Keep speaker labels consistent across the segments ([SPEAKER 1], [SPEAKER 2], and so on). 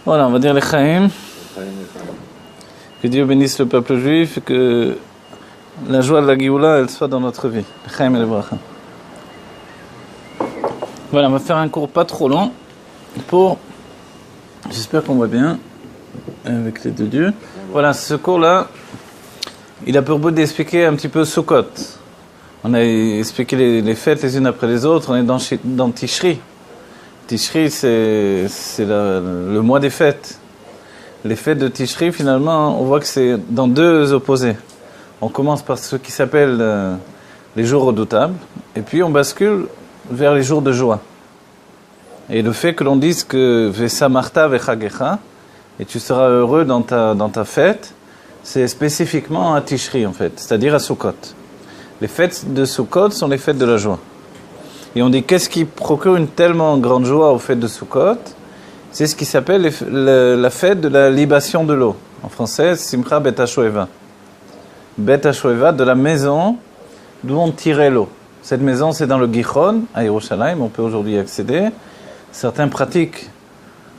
[SPEAKER 1] Voilà, on va dire les Chaim. Que Dieu bénisse le peuple juif et que la joie de la Géoula, elle soit dans notre vie. Les Chaim et les Bracha. Voilà, on va faire un cours pas trop long pour... J'espère qu'on voit bien avec les deux dieux. Voilà, ce cours-là, il a pour but d'expliquer un petit peu Sukkot. On a expliqué les fêtes les unes après les autres. On est dans Tishri. Tishri, c'est le mois des fêtes. Les fêtes de Tishri, finalement, on voit que c'est dans deux opposés. On commence par ce qui s'appelle les jours redoutables, et puis on bascule vers les jours de joie. Et le fait que l'on dise que Vesamarta vechagecha, et tu seras heureux dans ta fête, c'est spécifiquement à Tishri en fait, c'est-à-dire à Sukkot. Les fêtes de Sukkot sont les fêtes de la joie. Et on dit qu'est-ce qui procure une tellement grande joie aux fêtes de Sukkot? C'est ce qui s'appelle la fête de la libation de l'eau. En français, Simcha Bet HaShoeva. Bet HaShoeva, de la maison d'où on tirait l'eau. Cette maison, c'est dans le Gichon, à Yerushalayim, on peut aujourd'hui y accéder. Certains pratiquent,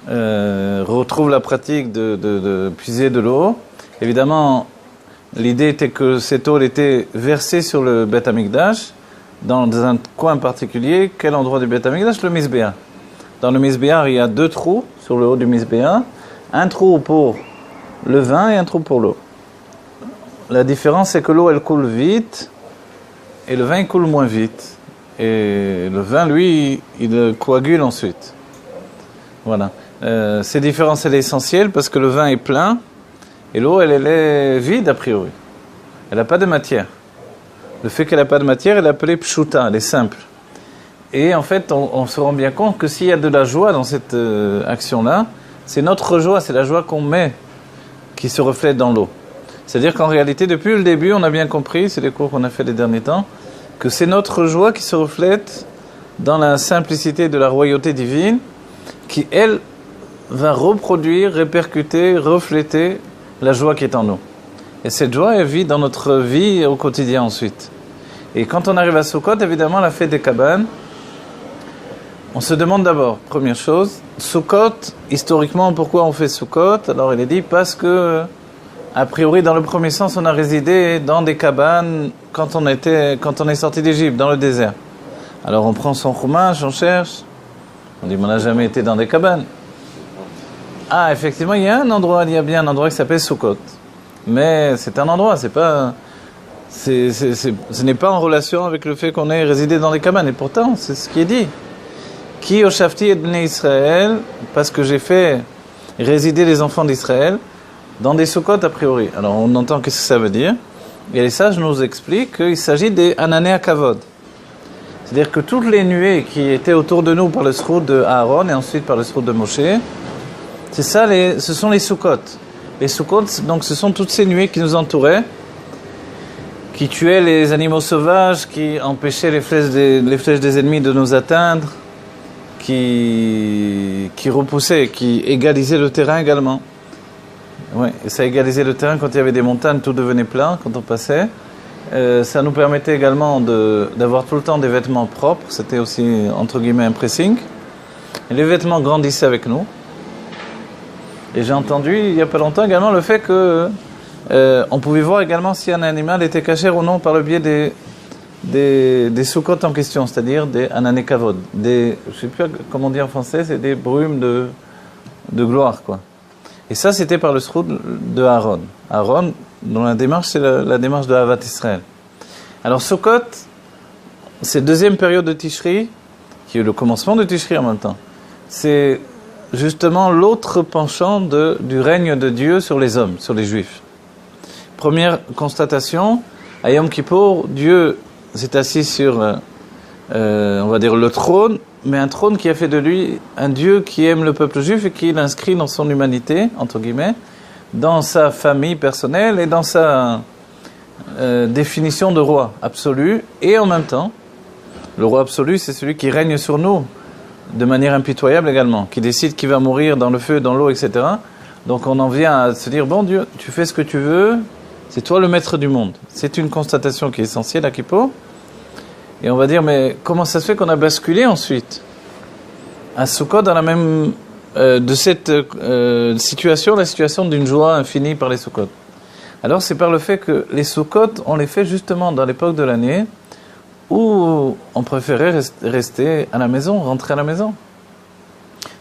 [SPEAKER 1] retrouvent la pratique de puiser de l'eau. Évidemment, l'idée était que cette eau était versée sur le Bet HaMikdash, dans un coin particulier. Quel endroit du Bet HaMikdash? Le Mizbeah. Dans le Mizbeah, il y a deux trous sur le haut du Mizbeah. Un trou pour le vin et un trou pour l'eau. La différence, c'est que l'eau, elle coule vite et le vin, il coule moins vite. Et le vin, lui, il coagule ensuite. Voilà. Cette différence, elle est essentielle parce que le vin est plein et l'eau, elle est vide a priori. Elle n'a pas de matière. Le fait qu'elle n'a pas de matière, elle est appelée pshuta, elle est simple. Et en fait, on se rend bien compte que s'il y a de la joie dans cette action-là, c'est notre joie, c'est la joie qu'on met qui se reflète dans l'eau. C'est-à-dire qu'en réalité, depuis le début, on a bien compris, c'est les cours qu'on a fait les derniers temps, que c'est notre joie qui se reflète dans la simplicité de la royauté divine, qui, elle, va reproduire, répercuter, refléter la joie qui est en nous. Et cette joie, elle vit dans notre vie au quotidien ensuite. Et quand on arrive à Sukkot, évidemment, la fête des cabanes, on se demande d'abord, première chose, Sukkot, historiquement, pourquoi on fait Sukkot? Alors il est dit parce que, a priori, dans le premier sens, on a résidé dans des cabanes quand on est sorti d'Égypte, dans le désert. Alors on prend son chumash, on cherche, on dit, mais on n'a jamais été dans des cabanes. Ah, effectivement, il y a bien un endroit qui s'appelle Sukkot. Mais c'est un endroit, ce n'est pas en relation avec le fait qu'on ait résidé dans des cabanes. Et pourtant, c'est ce qui est dit. Qui Oshafti et Bnei Israël, parce que j'ai fait résider les enfants d'Israël dans des Sukkot a priori. Alors on entend qu'est-ce que ça veut dire. Et les sages nous expliquent qu'il s'agit des Anané Akavod. C'est-à-dire que toutes les nuées qui étaient autour de nous par le sroud de Aaron et ensuite par le sroud de Moshe, ce sont les Sukkot. Les Sukkot, donc ce sont toutes ces nuées qui nous entouraient, qui tuaient les animaux sauvages, qui empêchaient les flèches des ennemis de nous atteindre, qui repoussaient, qui égalisaient le terrain également. Oui, et ça égalisait le terrain quand il y avait des montagnes, tout devenait plat quand on passait. Ça nous permettait également d'avoir tout le temps des vêtements propres, c'était aussi entre guillemets un pressing. Et les vêtements grandissaient avec nous. Et j'ai entendu il n'y a pas longtemps également le fait que on pouvait voir également si un animal était caché ou non par le biais des Sukkot en question, c'est-à-dire des Anané Kavod. Je ne sais plus comment dire en français, c'est des brumes de gloire, quoi. Et ça, c'était par le sroud de Aaron. Aaron, dont la démarche, c'est la démarche de Havat Israël. Alors, Sukkot, c'est deuxième période de Tishri, qui est le commencement de Tishri en même temps. C'est justement l'autre penchant du règne de Dieu sur les hommes, sur les Juifs. Première constatation, à Yom Kippour, Dieu s'est assis sur, on va dire, le trône, mais un trône qui a fait de lui un Dieu qui aime le peuple juif et qui l'inscrit dans son humanité, entre guillemets, dans sa famille personnelle et dans sa définition de roi absolu. Et en même temps, le roi absolu, c'est celui qui règne sur nous de manière impitoyable également, qui décide qui va mourir dans le feu, dans l'eau, etc. Donc on en vient à se dire, bon Dieu, tu fais ce que tu veux, c'est toi le maître du monde. C'est une constatation qui est essentielle à Kippour. Et on va dire, mais comment ça se fait qu'on a basculé ensuite à Sukkot dans la même de cette situation, la situation d'une joie infinie par les Sukkot. Alors c'est par le fait que les Sukkot, on les fait justement dans l'époque de l'année où on préférait rester à la maison, rentrer à la maison.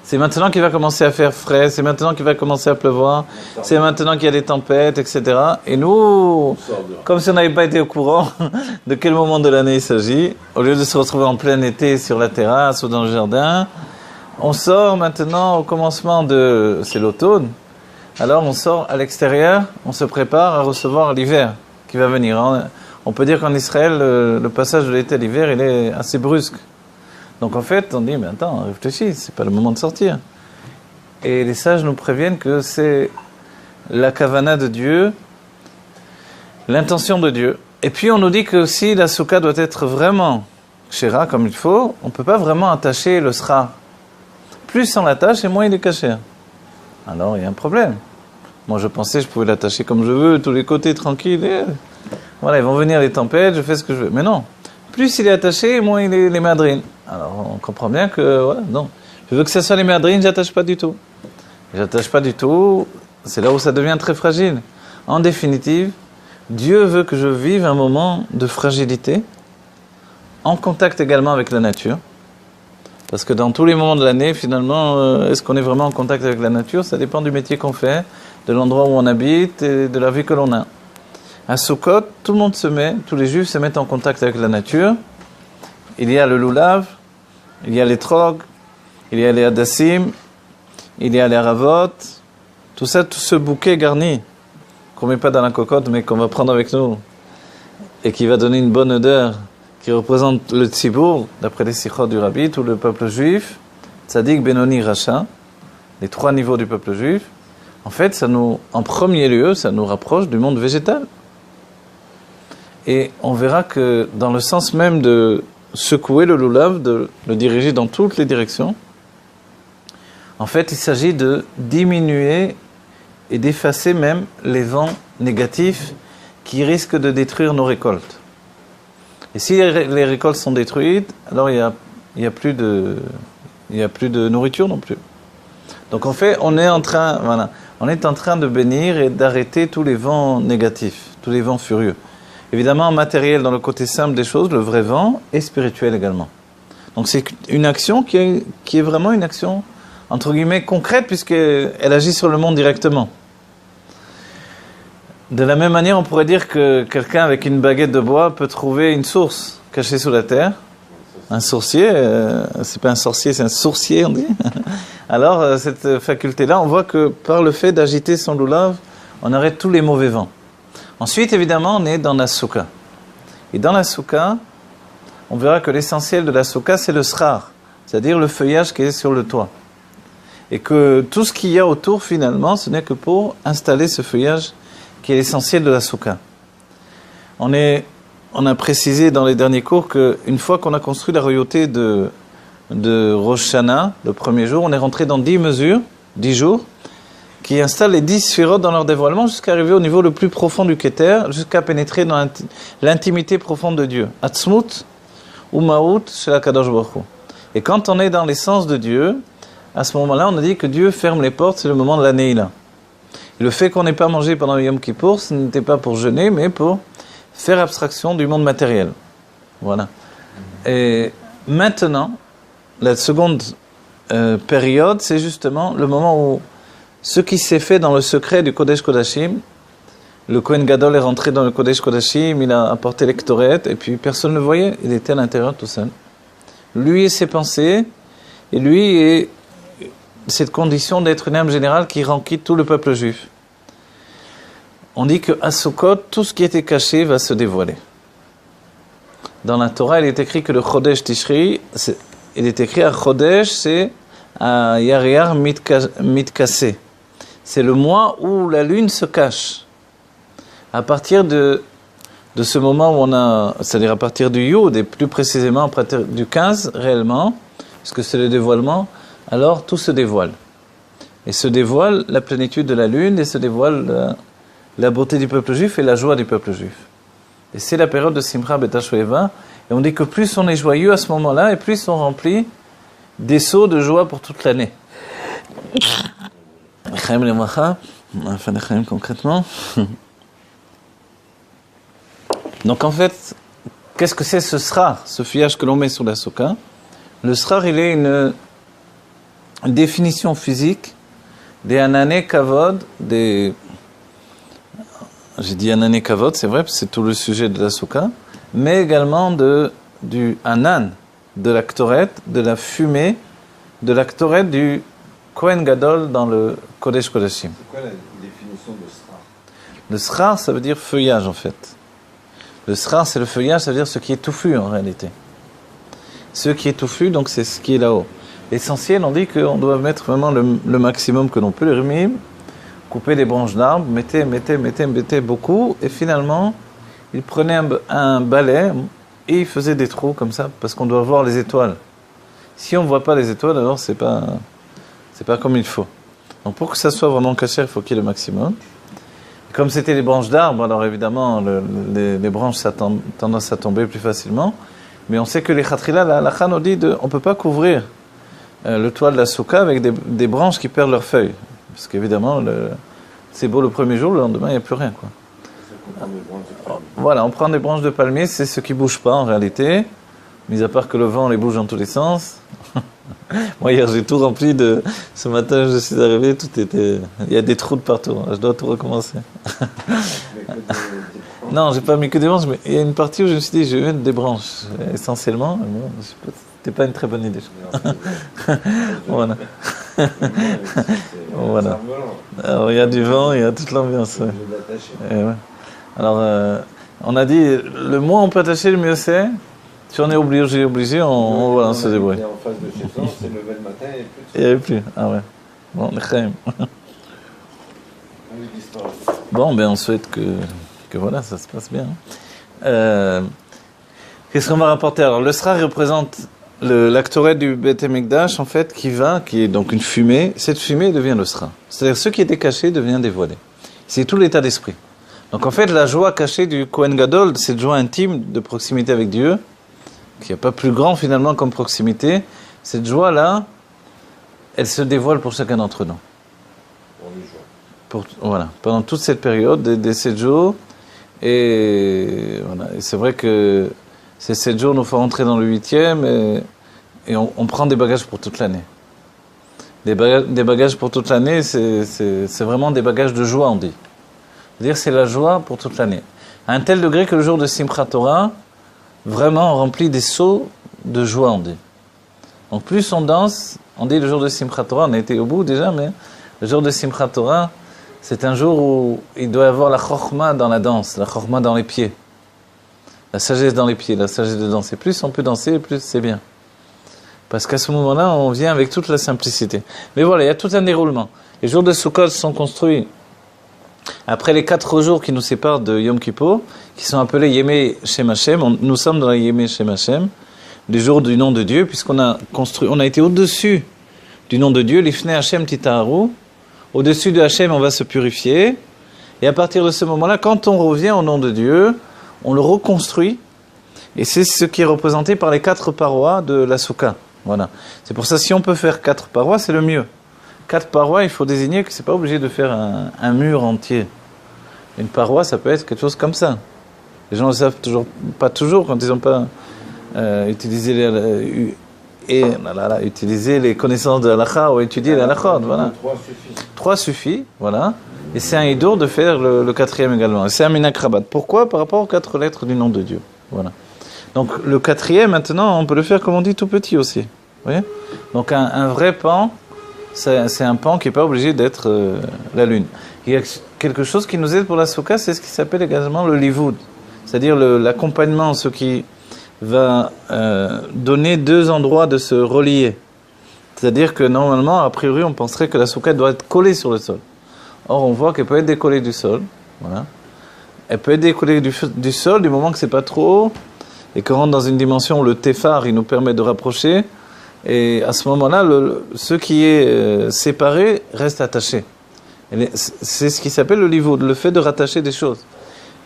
[SPEAKER 1] C'est maintenant qu'il va commencer à faire frais, c'est maintenant qu'il va commencer à pleuvoir, c'est maintenant qu'il y a des tempêtes, etc. Et nous, comme si on n'avait pas été au courant de quel moment de l'année il s'agit, au lieu de se retrouver en plein été sur la terrasse ou dans le jardin, on sort maintenant au commencement de... c'est l'automne. Alors on sort à l'extérieur, on se prépare à recevoir l'hiver qui va venir. On peut dire qu'en Israël, le passage de l'été à l'hiver, il est assez brusque. Donc en fait, on dit, mais attends, réfléchis, c'est pas le moment de sortir. Et les sages nous préviennent que c'est la kavana de Dieu, l'intention de Dieu. Et puis on nous dit que si la soukha doit être vraiment kshera comme il faut, on ne peut pas vraiment attacher le sra. Plus on l'attache, et moins il est caché. Alors il y a un problème. Moi je pensais que je pouvais l'attacher comme je veux, tous les côtés tranquilles. Et... voilà, ils vont venir les tempêtes, je fais ce que je veux. Mais non, plus il est attaché, moins il est les madrines. Alors on comprend bien que, voilà, non. Je veux que ce soit les madrines, j'attache pas du tout. J'attache pas du tout, c'est là où ça devient très fragile. En définitive, Dieu veut que je vive un moment de fragilité, en contact également avec la nature. Parce que dans tous les moments de l'année, finalement, est-ce qu'on est vraiment en contact avec la nature? Ça dépend du métier qu'on fait, de l'endroit où on habite et de la vie que l'on a. À Sukkot, tout le monde se met, tous les juifs se mettent en contact avec la nature. Il y a le loulav, il y a les trog, il y a les hadassim, il y a les haravot, tout ça, tout ce bouquet garni, qu'on ne met pas dans la cocotte, mais qu'on va prendre avec nous, et qui va donner une bonne odeur, qui représente le tzibour, d'après les sikhot du Rabbi, tout le peuple juif, tzadik, benoni, racha, les trois niveaux du peuple juif. En fait, ça nous, en premier lieu, ça nous rapproche du monde végétal. Et on verra que dans le sens même de secouer le loulav, de le diriger dans toutes les directions, en fait, il s'agit de diminuer et d'effacer même les vents négatifs qui risquent de détruire nos récoltes. Et si les récoltes sont détruites, alors il y a plus de nourriture non plus. Donc en fait, on est en train de bénir et d'arrêter tous les vents négatifs, tous les vents furieux. Évidemment, matériel dans le côté simple des choses, le vrai vent, et spirituel également. Donc c'est une action qui est vraiment une action, entre guillemets, concrète, puisqu'elle agit sur le monde directement. De la même manière, on pourrait dire que quelqu'un avec une baguette de bois peut trouver une source cachée sous la terre. Un sourcier, c'est pas un sorcier, c'est un sourcier, on dit. Alors, cette faculté-là, on voit que par le fait d'agiter son loulav, on arrête tous les mauvais vents. Ensuite, évidemment, on est dans la soukha. Et dans la soukha, on verra que l'essentiel de la soukha, c'est le srar, c'est-à-dire le feuillage qui est sur le toit. Et que tout ce qu'il y a autour, finalement, ce n'est que pour installer ce feuillage qui est l'essentiel de la soukha. On a précisé dans les derniers cours qu'une fois qu'on a construit la royauté de Rosh Hashanah, le premier jour, on est rentré dans 10 mesures, 10 jours, qui installent les 10 sphérotes dans leur dévoilement jusqu'à arriver au niveau le plus profond du Keter, jusqu'à pénétrer dans l'intimité profonde de Dieu. Atzmut ou Maout chez la Kadosh Baruch Hu. Et quand on est dans l'essence de Dieu, à ce moment-là, on a dit que Dieu ferme les portes, c'est le moment de la Neila. Le fait qu'on n'ait pas mangé pendant Yom Kippour, ce n'était pas pour jeûner, mais pour faire abstraction du monde matériel. Voilà. Et maintenant, la seconde période, c'est justement le moment où ce qui s'est fait dans le secret du Kodesh Kodashim, le Kohen Gadol est rentré dans le Kodesh Kodashim, il a apporté l'Ektoret, et puis personne ne le voyait, il était à l'intérieur tout seul. Lui et ses pensées, et lui et cette condition d'être une âme générale qui renquitte tout le peuple juif. On dit qu'à Sukkot, tout ce qui était caché va se dévoiler. Dans la Torah, il est écrit que le Chodesh Tishri, il est écrit à Chodesh, c'est à Yaryar Mitkase. C'est le mois où la lune se cache. À partir de ce moment où on a, c'est-à-dire à partir du Yud, et plus précisément à partir du 15 réellement, parce que c'est le dévoilement, alors tout se dévoile. Et se dévoile la plénitude de la lune, et se dévoile la beauté du peuple juif et la joie du peuple juif. Et c'est la période de Simcha Betashveva, et on dit que plus on est joyeux à ce moment-là, et plus on remplit des seaux de joie pour toute l'année. Chaim Lemacha, enfin les Chaim concrètement. Donc en fait, qu'est-ce que c'est ce srar, ce feuillage que l'on met sur la souka? Le srar, il est une définition physique des anané kavod, j'ai dit anané kavod, c'est vrai, parce que c'est tout le sujet de la souka, mais également du anan, de la ktoret, de la fumée, de la ktoret du Kohen Gadol dans le Kodesh Kodashim.
[SPEAKER 2] C'est quoi la définition de srar?
[SPEAKER 1] Le srar, ça veut dire feuillage en fait. Le srar, c'est le feuillage, ça veut dire ce qui est touffu en réalité. Ce qui est touffu, donc c'est ce qui est là-haut. L'essentiel, on dit qu'on doit mettre vraiment le maximum que l'on peut, le rimim, couper des branches d'arbres, mettez beaucoup, et finalement, il prenait un balai et il faisait des trous comme ça, parce qu'on doit voir les étoiles. Si on ne voit pas les étoiles, alors c'est pas comme il faut. Donc pour que ça soit vraiment caché, il faut qu'il y ait le maximum. Comme c'était les branches d'arbres, alors évidemment, les branches ça tendance à tomber plus facilement. Mais on sait que les khatrila, la Khan nous dit on ne peut pas couvrir le toit de la souka avec des branches qui perdent leurs feuilles. Parce qu'évidemment, c'est beau le premier jour, le lendemain, il n'y a plus rien, quoi. Voilà, on prend des branches de palmier, c'est ce qui ne bouge pas en réalité, mis à part que le vent les bouge dans tous les sens. Moi hier j'ai tout rempli ce matin je suis arrivé, tout était, il y a des trous de partout, je dois tout recommencer. Non, j'ai pas mis que des branches, mais il y a une partie où je me suis dit je vais mettre des branches essentiellement, bon, c'était pas une très bonne idée. Voilà. Voilà. Alors il y a du vent, il y a toute l'ambiance. Ouais. Ouais. Alors on a dit le moins on peut attacher, le mieux c'est. Si on est obligé, on se débrouille.
[SPEAKER 2] En face de chez toi, c'est levé le matin et plus.
[SPEAKER 1] Il n'y avait plus. Ah ouais. Bon, bon, ben on souhaite que voilà, ça se passe bien. Qu'est-ce qu'on va rapporter? Alors, le srar représente l'actorette du Beth Amikdash, en fait, qui est donc une fumée. Cette fumée devient le srar. C'est-à-dire, ce qui était caché devient dévoilé. C'est tout l'état d'esprit. Donc, en fait, la joie cachée du Kohen Gadol, cette joie intime de proximité avec Dieu, qui n'est pas plus grand finalement comme proximité, cette joie-là, elle se dévoile pour chacun d'entre nous. Voilà, pendant toute cette période, des 7 jours, et voilà, et c'est vrai que ces 7 jours nous font entrer dans le 8e, et on prend des bagages pour toute l'année. Des bagages pour toute l'année, c'est vraiment des bagages de joie, on dit. C'est-à-dire c'est la joie pour toute l'année. À un tel degré que le jour de Simchat Torah, vraiment on remplit des seaux de joie, on dit. Donc plus on danse, on dit le jour de Simchat Torah, on a été au bout déjà, mais le jour de Simchat Torah, c'est un jour où il doit y avoir la chokhma dans la danse, la chokhma dans les pieds, la sagesse dans les pieds, la sagesse de danser. Plus on peut danser, plus c'est bien. Parce qu'à ce moment-là, on vient avec toute la simplicité. Mais voilà, il y a tout un déroulement. Les jours de Sukkot sont construits après les 4 jours qui nous séparent de Yom Kippur, qui sont appelés Yemei Shem Hashem. Nous sommes dans la Yemei Shem Hashem, les jours du nom de Dieu, puisqu'on a été au-dessus du nom de Dieu, Lifnei Hashem Titaharu. Au-dessus de Hashem, on va se purifier. Et à partir de ce moment-là, quand on revient au nom de Dieu, on le reconstruit. Et c'est ce qui est représenté par les 4 parois de la Souka. Voilà. C'est pour ça, si on peut faire 4 parois, c'est le mieux. 4 parois, il faut désigner que c'est pas obligé de faire un mur entier. Une paroi, ça peut être quelque chose comme ça. Les gens ne le savent pas toujours quand ils n'ont pas utilisé les connaissances de l'halakha ou étudié l'halakha. Voilà. 3 suffit, voilà. Et c'est un hidour de faire le 4e également. Et c'est un minakrabat. Pourquoi? Par rapport aux 4 lettres du nom de Dieu. Voilà. Donc le 4e, maintenant, on peut le faire comme on dit tout petit aussi. Vous voyez? Donc un vrai pan, c'est un pan qui n'est pas obligé d'être la lune. Il y a quelque chose qui nous aide pour la souka, c'est ce qui s'appelle également le livoud. C'est-à-dire l'accompagnement, ce qui va donner 2 endroits de se relier. C'est-à-dire que normalement, a priori, on penserait que la souka doit être collée sur le sol. Or, on voit qu'elle peut être décollée du sol. Voilà. Elle peut être décollée du sol du moment que c'est pas trop haut et qu'on rentre dans une dimension où le téphar, il nous permet de rapprocher. Et à ce moment-là, ce qui est séparé reste attaché. C'est ce qui s'appelle le livoud, le fait de rattacher des choses.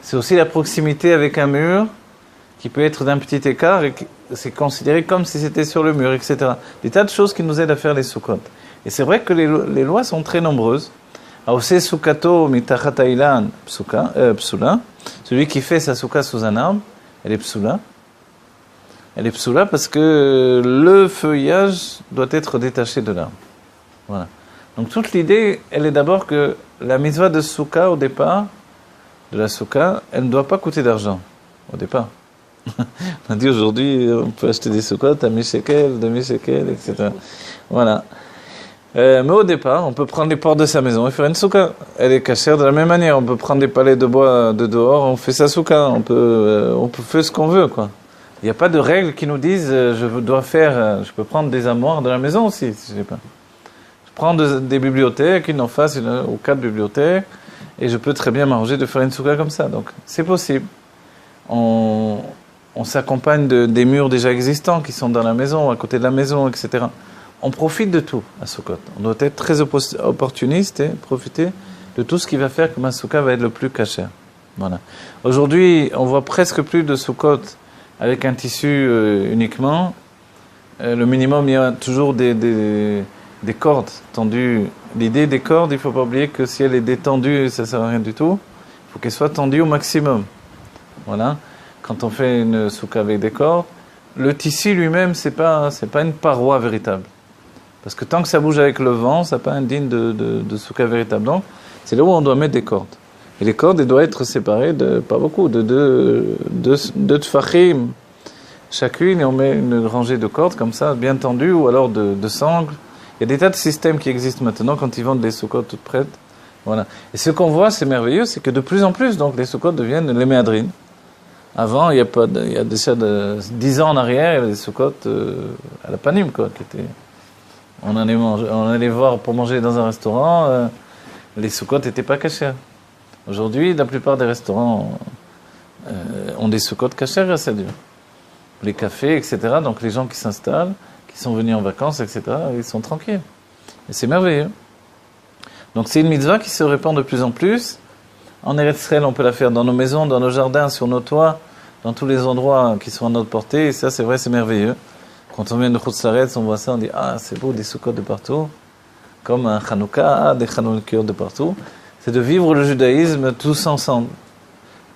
[SPEAKER 1] C'est aussi la proximité avec un mur qui peut être d'un petit écart et c'est considéré comme si c'était sur le mur, etc. Des tas de choses qui nous aident à faire les soukhot. Et c'est vrai que les lois sont très nombreuses. Aose sukato mitachat hailan psula. Celui qui fait sa souka sous un arbre, elle est psula. Elle est psula parce que le feuillage doit être détaché de l'arbre. Voilà. Donc toute l'idée, elle est d'abord que la mitzvah de souka au départ, de la souka, elle ne doit pas coûter d'argent au départ. On a dit aujourd'hui, on peut acheter des soukot à 1000 shekels, 2000 shekels, etc. Voilà. Mais au départ, on peut prendre les portes de sa maison et faire une souka. Elle est cachère de la même manière. On peut prendre des palets de bois de dehors, on fait sa souka. On peut faire ce qu'on veut, quoi. Il n'y a pas de règles qui nous disent je peux prendre des armoires de la maison aussi, si je n'ai pas. Je prends des bibliothèques, une en face, ou 4 bibliothèques, et je peux très bien m'arranger de faire une souka comme ça. Donc, c'est possible. On s'accompagne des murs déjà existants qui sont dans la maison, à côté de la maison, etc. On profite de tout à Sukkot. On doit être très opportuniste et profiter de tout ce qui va faire que ma Sukkah va être le plus cachère. Voilà. Aujourd'hui, on voit presque plus de Sukkot avec un tissu uniquement. Le minimum, il y a toujours des cordes tendues. L'idée des cordes, il ne faut pas oublier que si elle est détendue, ça ne sert à rien du tout. Il faut qu'elle soit tendue au maximum. Voilà. Quand on fait une Sukkah avec des cordes, le tissu lui-même, c'est pas une paroi véritable. Parce que tant que ça bouge avec le vent, ça n'est pas indigne de Sukkah véritable. Donc, c'est là où on doit mettre des cordes. Et les cordes, elles doivent être séparées pas beaucoup, de deux tfachim chacune, et on met une rangée de cordes comme ça, bien tendues, ou alors de sangles. Il y a des tas de systèmes qui existent maintenant quand ils vendent des Sukkot toutes prêtes. Voilà. Et ce qu'on voit, c'est merveilleux, c'est que de plus en plus, donc, les Sukkot deviennent les méadrines. Avant, il y a déjà 10 ans en arrière, il y avait des Sukkot à la Panim, quoi, qui étaient... On allait voir pour manger dans un restaurant, les Sukkot n'étaient pas cachers. Aujourd'hui, la plupart des restaurants ont des Sukkot cachers grâce à Dieu. Les cafés, etc. Donc les gens qui s'installent, qui sont venus en vacances, etc., ils sont tranquilles. Et c'est merveilleux. Donc c'est une mitzvah qui se répand de plus en plus. En Eretz Israël, on peut la faire dans nos maisons, dans nos jardins, sur nos toits, dans tous les endroits qui sont à notre portée. Et ça, c'est vrai, c'est merveilleux. Quand on vient de Chutz La'aretz, on voit ça, on dit « Ah, c'est beau, des Sukkot de partout. » Comme un Chanukah, des Chanukot de partout. C'est de vivre le judaïsme tous ensemble.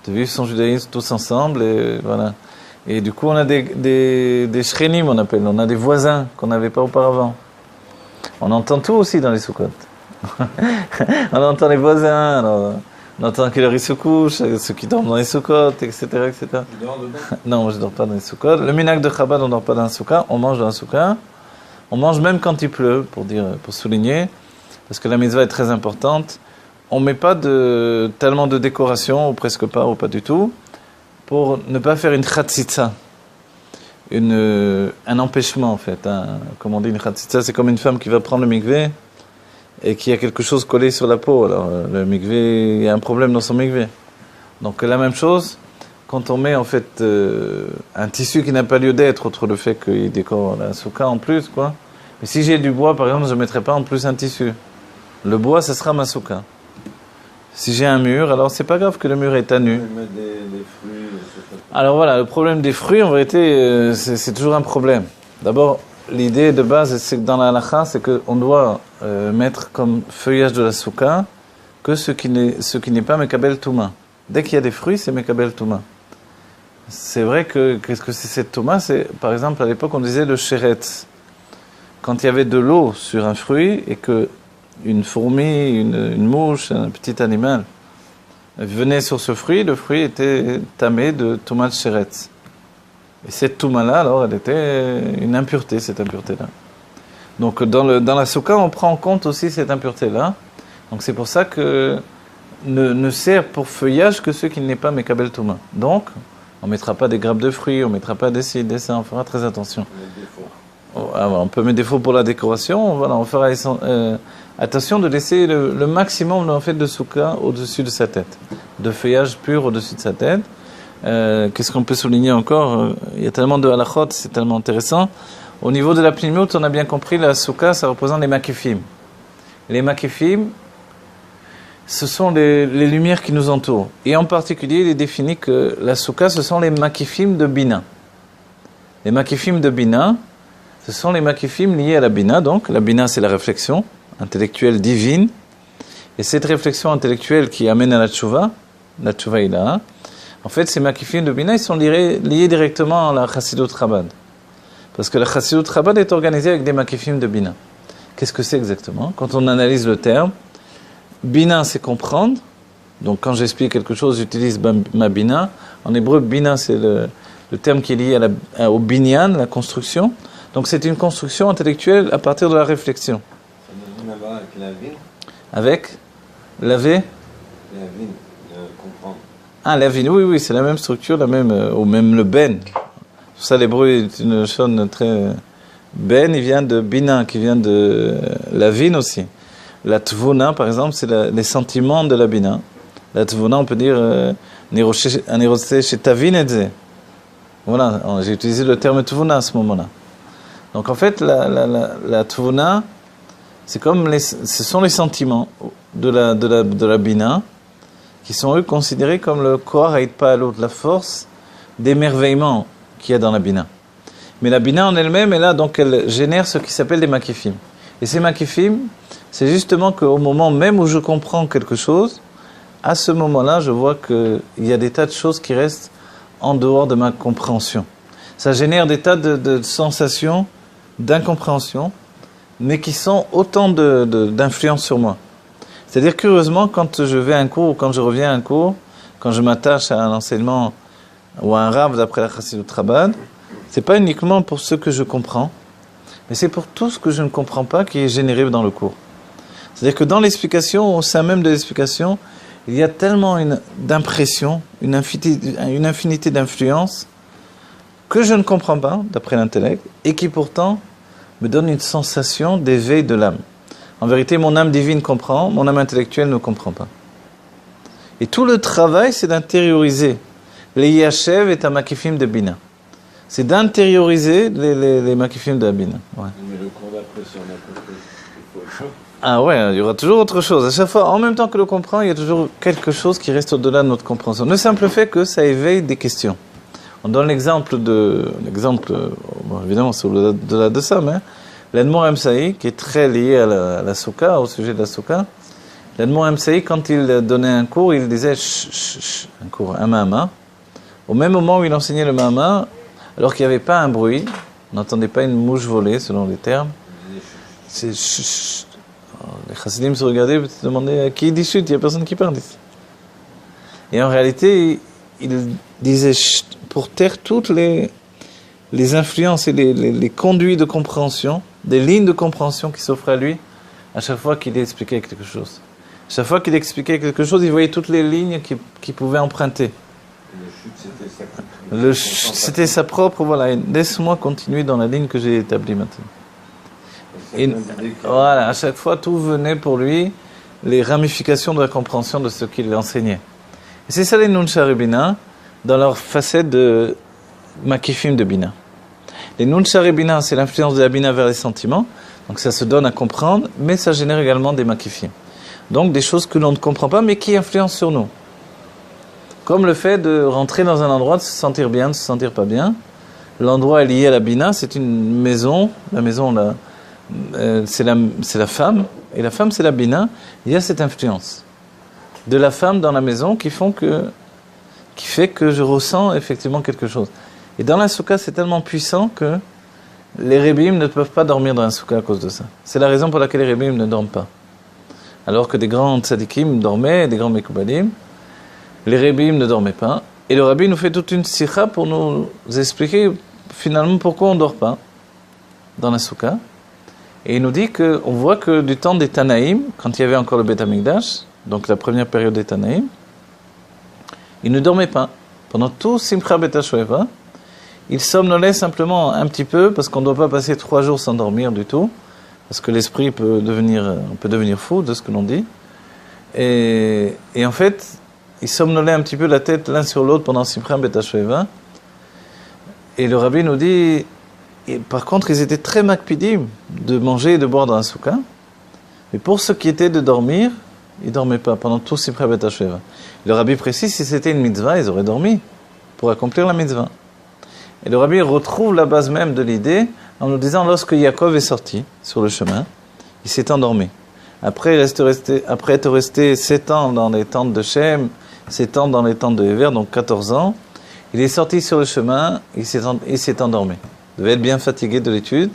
[SPEAKER 1] De vivre son judaïsme tous ensemble, et voilà. Et du coup, on a des shrenim, on appelle. On a des voisins qu'on n'avait pas auparavant. On entend tout aussi dans les Sukkot. On entend les voisins, alors, on entend quelle heure ils se couchent, ceux qui dorment dans les Sukkot, etc., etc.
[SPEAKER 2] Tu dors dedans?
[SPEAKER 1] Non, moi je ne dors pas dans les Sukkot. Le minhag de Chabad, on ne dort pas dans un Sukkah, on mange dans un Sukkah. On mange même quand il pleut, pour souligner, parce que la mitzvah est très importante. On ne met pas tellement de décoration, ou presque pas, ou pas du tout, pour ne pas faire une chatzitza, un empêchement en fait. Comme on dit, une chatzitza, c'est comme une femme qui va prendre le mikvé et qui a quelque chose collé sur la peau. Alors le mikvé, il y a un problème dans son mikvé. Donc la même chose, quand on met en fait un tissu qui n'a pas lieu d'être, outre le fait qu'il décore la souka en plus, quoi. Mais si j'ai du bois, par exemple, je ne mettrai pas en plus un tissu. Le bois, ce sera ma souka. Si j'ai un mur, alors c'est pas grave que le mur est à nu.
[SPEAKER 2] Des fruits,
[SPEAKER 1] Alors voilà, le problème des fruits, en vérité, c'est toujours un problème. D'abord, l'idée de base, c'est que dans la halakha, c'est qu'on doit mettre comme feuillage de la souka que ce qui n'est pas mekabel touma. Dès qu'il y a des fruits, c'est mekabel touma. C'est vrai que, qu'est-ce que c'est cette touma? C'est, par exemple, à l'époque, on disait le sheretz. Quand il y avait de l'eau sur un fruit et que une fourmi, une mouche, un petit animal venait sur ce fruit, le fruit était tamé de touma de sheretz. Et cette touma-là, alors, elle était une impureté, cette impureté-là. Donc, dans la souka, on prend en compte aussi cette impureté-là. Donc, c'est pour ça que ne sert pour feuillage que ce qui n'est pas mekabel touma. Donc, on ne mettra pas des grappes de fruits, on ne mettra pas des ci, des ça, on fera très attention. On peut mettre des faux pour la décoration, voilà, on fera attention de laisser le maximum en fait, de souka au-dessus de sa tête, de feuillage pur au-dessus de sa tête. Qu'est-ce qu'on peut souligner encore? Il y a tellement de halachot, c'est tellement intéressant. Au niveau de la pnimut, on a bien compris, la souka, ça représente les makifim. Les makifim, ce sont les lumières qui nous entourent. Et en particulier, il est défini que la souka, ce sont les makifim de Bina. Les makifim de Bina, Ce sont les makifim liés à la bina. Donc, la bina, c'est la réflexion intellectuelle divine. Et cette réflexion intellectuelle qui amène à la tchouva il a. En fait, ces makifim de bina, ils sont liés directement à la chassidut Chabad. Parce que la chassidut Chabad est organisée avec des makifim de bina. Qu'est-ce que c'est exactement? Quand on analyse le terme, bina, c'est comprendre. Donc, quand j'explique quelque chose, j'utilise ma bina. En hébreu, bina, c'est le terme qui est lié au binyan, la construction. Donc, c'est une construction intellectuelle à partir de la réflexion.
[SPEAKER 2] Ça n'a rien à voir avec la ville.
[SPEAKER 1] Avec laver.
[SPEAKER 2] La ville, comprendre.
[SPEAKER 1] Ah, la vine, oui, c'est la même structure, ou même le ben. Pour ça, l'hébreu est une chose très... Ben, il vient de bina, qui vient de la vine aussi. La tvuna, par exemple, c'est les sentiments de la bina. La tvuna, on peut dire anirotse chez tavin et ze. Voilà, j'ai utilisé le terme tvuna à ce moment-là. Donc en fait, la tvuna, ce sont les sentiments de la bina qui sont eux considérés comme le corps aide pas à l'autre, la force d'émerveillement qu'il y a dans la bina. Mais la bina en elle-même est là, donc elle génère ce qui s'appelle des makifim. Et ces makifim, c'est justement qu'au moment même où je comprends quelque chose, à ce moment-là, je vois qu'il y a des tas de choses qui restent en dehors de ma compréhension. Ça génère des tas de sensations d'incompréhension, mais qui sont autant d'influence sur moi. C'est-à-dire, curieusement, quand je vais à un cours ou quand je reviens à un cours, quand je m'attache à un enseignement ou à un rave d'après la chassidut Chabad, c'est pas uniquement pour ce que je comprends, mais c'est pour tout ce que je ne comprends pas qui est généré dans le cours. C'est-à-dire que dans l'explication, au sein même de l'explication, il y a tellement d'impressions, une infinité d'influences que je ne comprends pas, d'après l'intellect, et qui pourtant me donne une sensation d'éveil de l'âme. En vérité, mon âme divine comprend, mon âme intellectuelle ne comprend pas. Et tout le travail, c'est d'intérioriser. Les Yachev est un makifim de Bina. C'est d'intérioriser les makifim de la Bina. Ouais.
[SPEAKER 2] Mais le cours d'après, si on a compris, il faut autre chose.
[SPEAKER 1] Ah ouais, il y aura toujours autre chose. À chaque fois, en même temps que le comprend, il y a toujours quelque chose qui reste au-delà de notre compréhension. Le simple fait que ça éveille des questions. On donne l'exemple, bon, évidemment c'est au-delà de ça, mais l'Admor Emsaï, qui est très lié à la Souka, au sujet de la Souka, l'Admor Emsaï, quand il donnait un cours, il disait un cours, un mahama. Au même moment où il enseignait le mahama, alors qu'il n'y avait pas un bruit, on n'entendait pas une mouche voler, selon les termes, c'est chut. Les chassidim se regardaient et se demandaient qui dit chut, il n'y a personne qui parle ici. Et en réalité, il disait chut pour taire toutes les influences et les conduits de compréhension, des lignes de compréhension qui s'offraient à lui à chaque fois qu'il expliquait quelque chose. Chaque fois qu'il expliquait quelque chose, il voyait toutes les lignes qu'il pouvait emprunter. Le chut, c'était sa propre, voilà. Laisse-moi continuer dans la ligne que j'ai établie maintenant. Et voilà, à chaque fois, tout venait pour lui, les ramifications de la compréhension de ce qu'il enseignait. Et c'est ça les Nunchar Bina, dans leur facette de makifim de Bina. Les Nunchar Bina, c'est l'influence de la Bina vers les sentiments, donc ça se donne à comprendre, mais ça génère également des makifim. Donc des choses que l'on ne comprend pas, mais qui influencent sur nous. Comme le fait de rentrer dans un endroit, de se sentir bien, de se sentir pas bien. L'endroit est lié à la Bina, c'est une maison, la maison là. C'est la femme, et la femme c'est la bina. Il y a cette influence de la femme dans la maison qui fait que je ressens effectivement quelque chose. Et dans la soukha, c'est tellement puissant que les rébim ne peuvent pas dormir dans la soukha à cause de ça. C'est la raison pour laquelle les rébim ne dorment pas. Alors que des grands tzadikim dormaient, des grands mekoubalim, les rébim ne dormaient pas. Et le rabbi nous fait toute une sikha pour nous expliquer finalement pourquoi on ne dort pas dans la soukha. Et il nous dit qu'on voit que du temps des Tanaïm, quand il y avait encore le Beth Amikdash, donc la première période des Tanaïm, ils ne dormaient pas. Pendant tout Simcha Bet HaShoeva, ils somnolaient simplement un petit peu, parce qu'on ne doit pas passer 3 jours sans dormir du tout, parce que l'esprit peut devenir fou de ce que l'on dit. Et en fait, ils somnolaient un petit peu la tête l'un sur l'autre pendant Simcha Bet HaShoeva. Et le rabbi nous dit... Et par contre, ils étaient très makpidim de manger et de boire dans la soukha. Mais pour ce qui était de dormir, ils ne dormaient pas pendant tout Simcha Bet HaShoeva. Le rabbi précise, si c'était une mitzvah, ils auraient dormi pour accomplir la mitzvah. Et le rabbi retrouve la base même de l'idée en nous disant lorsque Yaakov est sorti sur le chemin, il s'est endormi. Après être resté 7 ans dans les tentes de Shem, 7 ans dans les tentes de Héver, donc 14 ans, il est sorti sur le chemin, il s'est endormi. Il devait être bien fatigué de l'étude.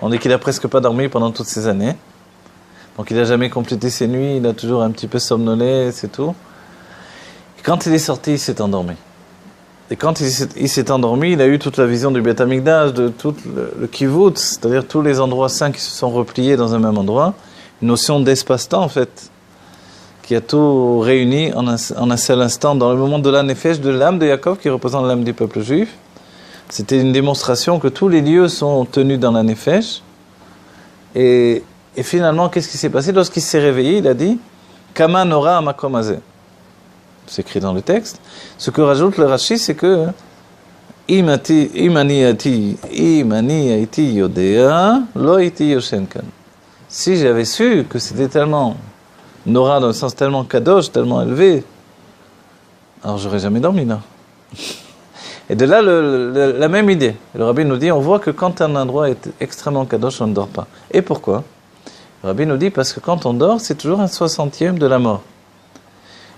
[SPEAKER 1] On dit qu'il a presque pas dormi pendant toutes ces années. Donc il n'a jamais complété ses nuits, il a toujours un petit peu somnolé, c'est tout. Et quand il est sorti, il s'est endormi. Et quand il s'est endormi, il a eu toute la vision du Beth Amikdash, de tout le Kivut, c'est-à-dire tous les endroits saints qui se sont repliés dans un même endroit. Une notion d'espace-temps, en fait, qui a tout réuni en un seul instant, dans le moment de la Nefesh, de l'âme de Yaakov, qui représente l'âme du peuple juif. C'était une démonstration que tous les lieux sont tenus dans la Nefesh. Et finalement, qu'est-ce qui s'est passé? Lorsqu'il s'est réveillé, il a dit « Kama nora amakom hazeh ». C'est écrit dans le texte. Ce que rajoute le Rashi, c'est que « Imani aiti yodea, lo iti yoshen kan ». Si j'avais su que c'était tellement nora dans le sens tellement kadosh, tellement élevé, alors j'aurais jamais dormi là. Et de là, la même idée. Le Rabbi nous dit, on voit que quand un endroit est extrêmement kadosh, on ne dort pas. Et pourquoi? Le Rabbi nous dit, parce que quand on dort, c'est toujours 1/60 de la mort.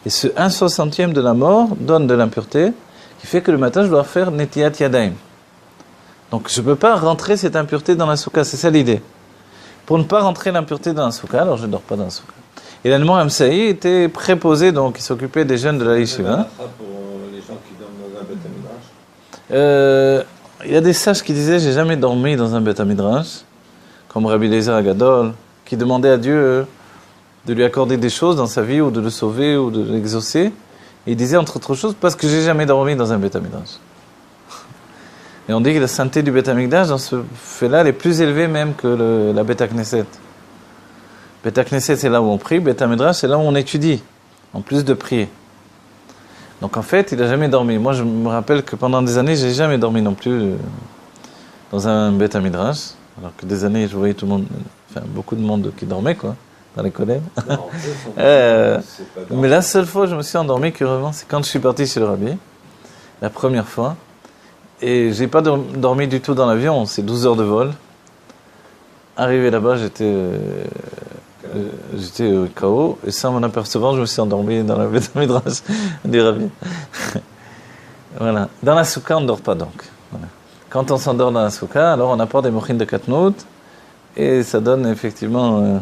[SPEAKER 1] Et ce 1/60 de la mort donne de l'impureté, qui fait que le matin, je dois faire netiyat yadayim. Donc je ne peux pas rentrer cette impureté dans la soukha, c'est ça l'idée. Pour ne pas rentrer l'impureté dans la soukha, alors je ne dors pas dans la soukha. Et l'allemand Amsaï était préposé, donc il s'occupait des jeunes de la yeshiva.
[SPEAKER 2] Pour les gens qui dorment dans un Beth Midrash.
[SPEAKER 1] Il y a des sages qui disaient, j'ai jamais dormi dans un Beth Midrash, comme Rabbi Eliezer Agadol, qui demandait à Dieu de lui accorder des choses dans sa vie, ou de le sauver, ou de l'exaucer. Et il disait, entre autres choses, parce que j'ai jamais dormi dans un Beth Midrash. Et on dit que la sainteté du Beth Amikdash, dans ce fait-là, elle est plus élevée même que la Beth Knesset. Beth Knesset, c'est là où on prie, Beth Midrash, c'est là où on étudie, en plus de prier. Donc en fait, il n'a jamais dormi. Moi, je me rappelle que pendant des années, j'ai jamais dormi non plus dans un Beth Midrash. Alors que des années, je voyais tout le monde, enfin beaucoup de monde qui dormait, quoi, dans les collèges. Mais la seule fois où je me suis endormi, curieusement, c'est quand je suis parti chez le Rabbi, la première fois. Et j'ai pas dormi du tout dans l'avion, c'est 12 heures de vol. Arrivé là-bas, j'étais KO, et sans m'en apercevoir, je me suis endormi dans la Beth Midrash du Rabbi. Voilà. Dans la soukha, on ne dort pas donc. Voilà. Quand on s'endort dans la soukha, alors on apporte des mochines de katnout, et ça donne effectivement...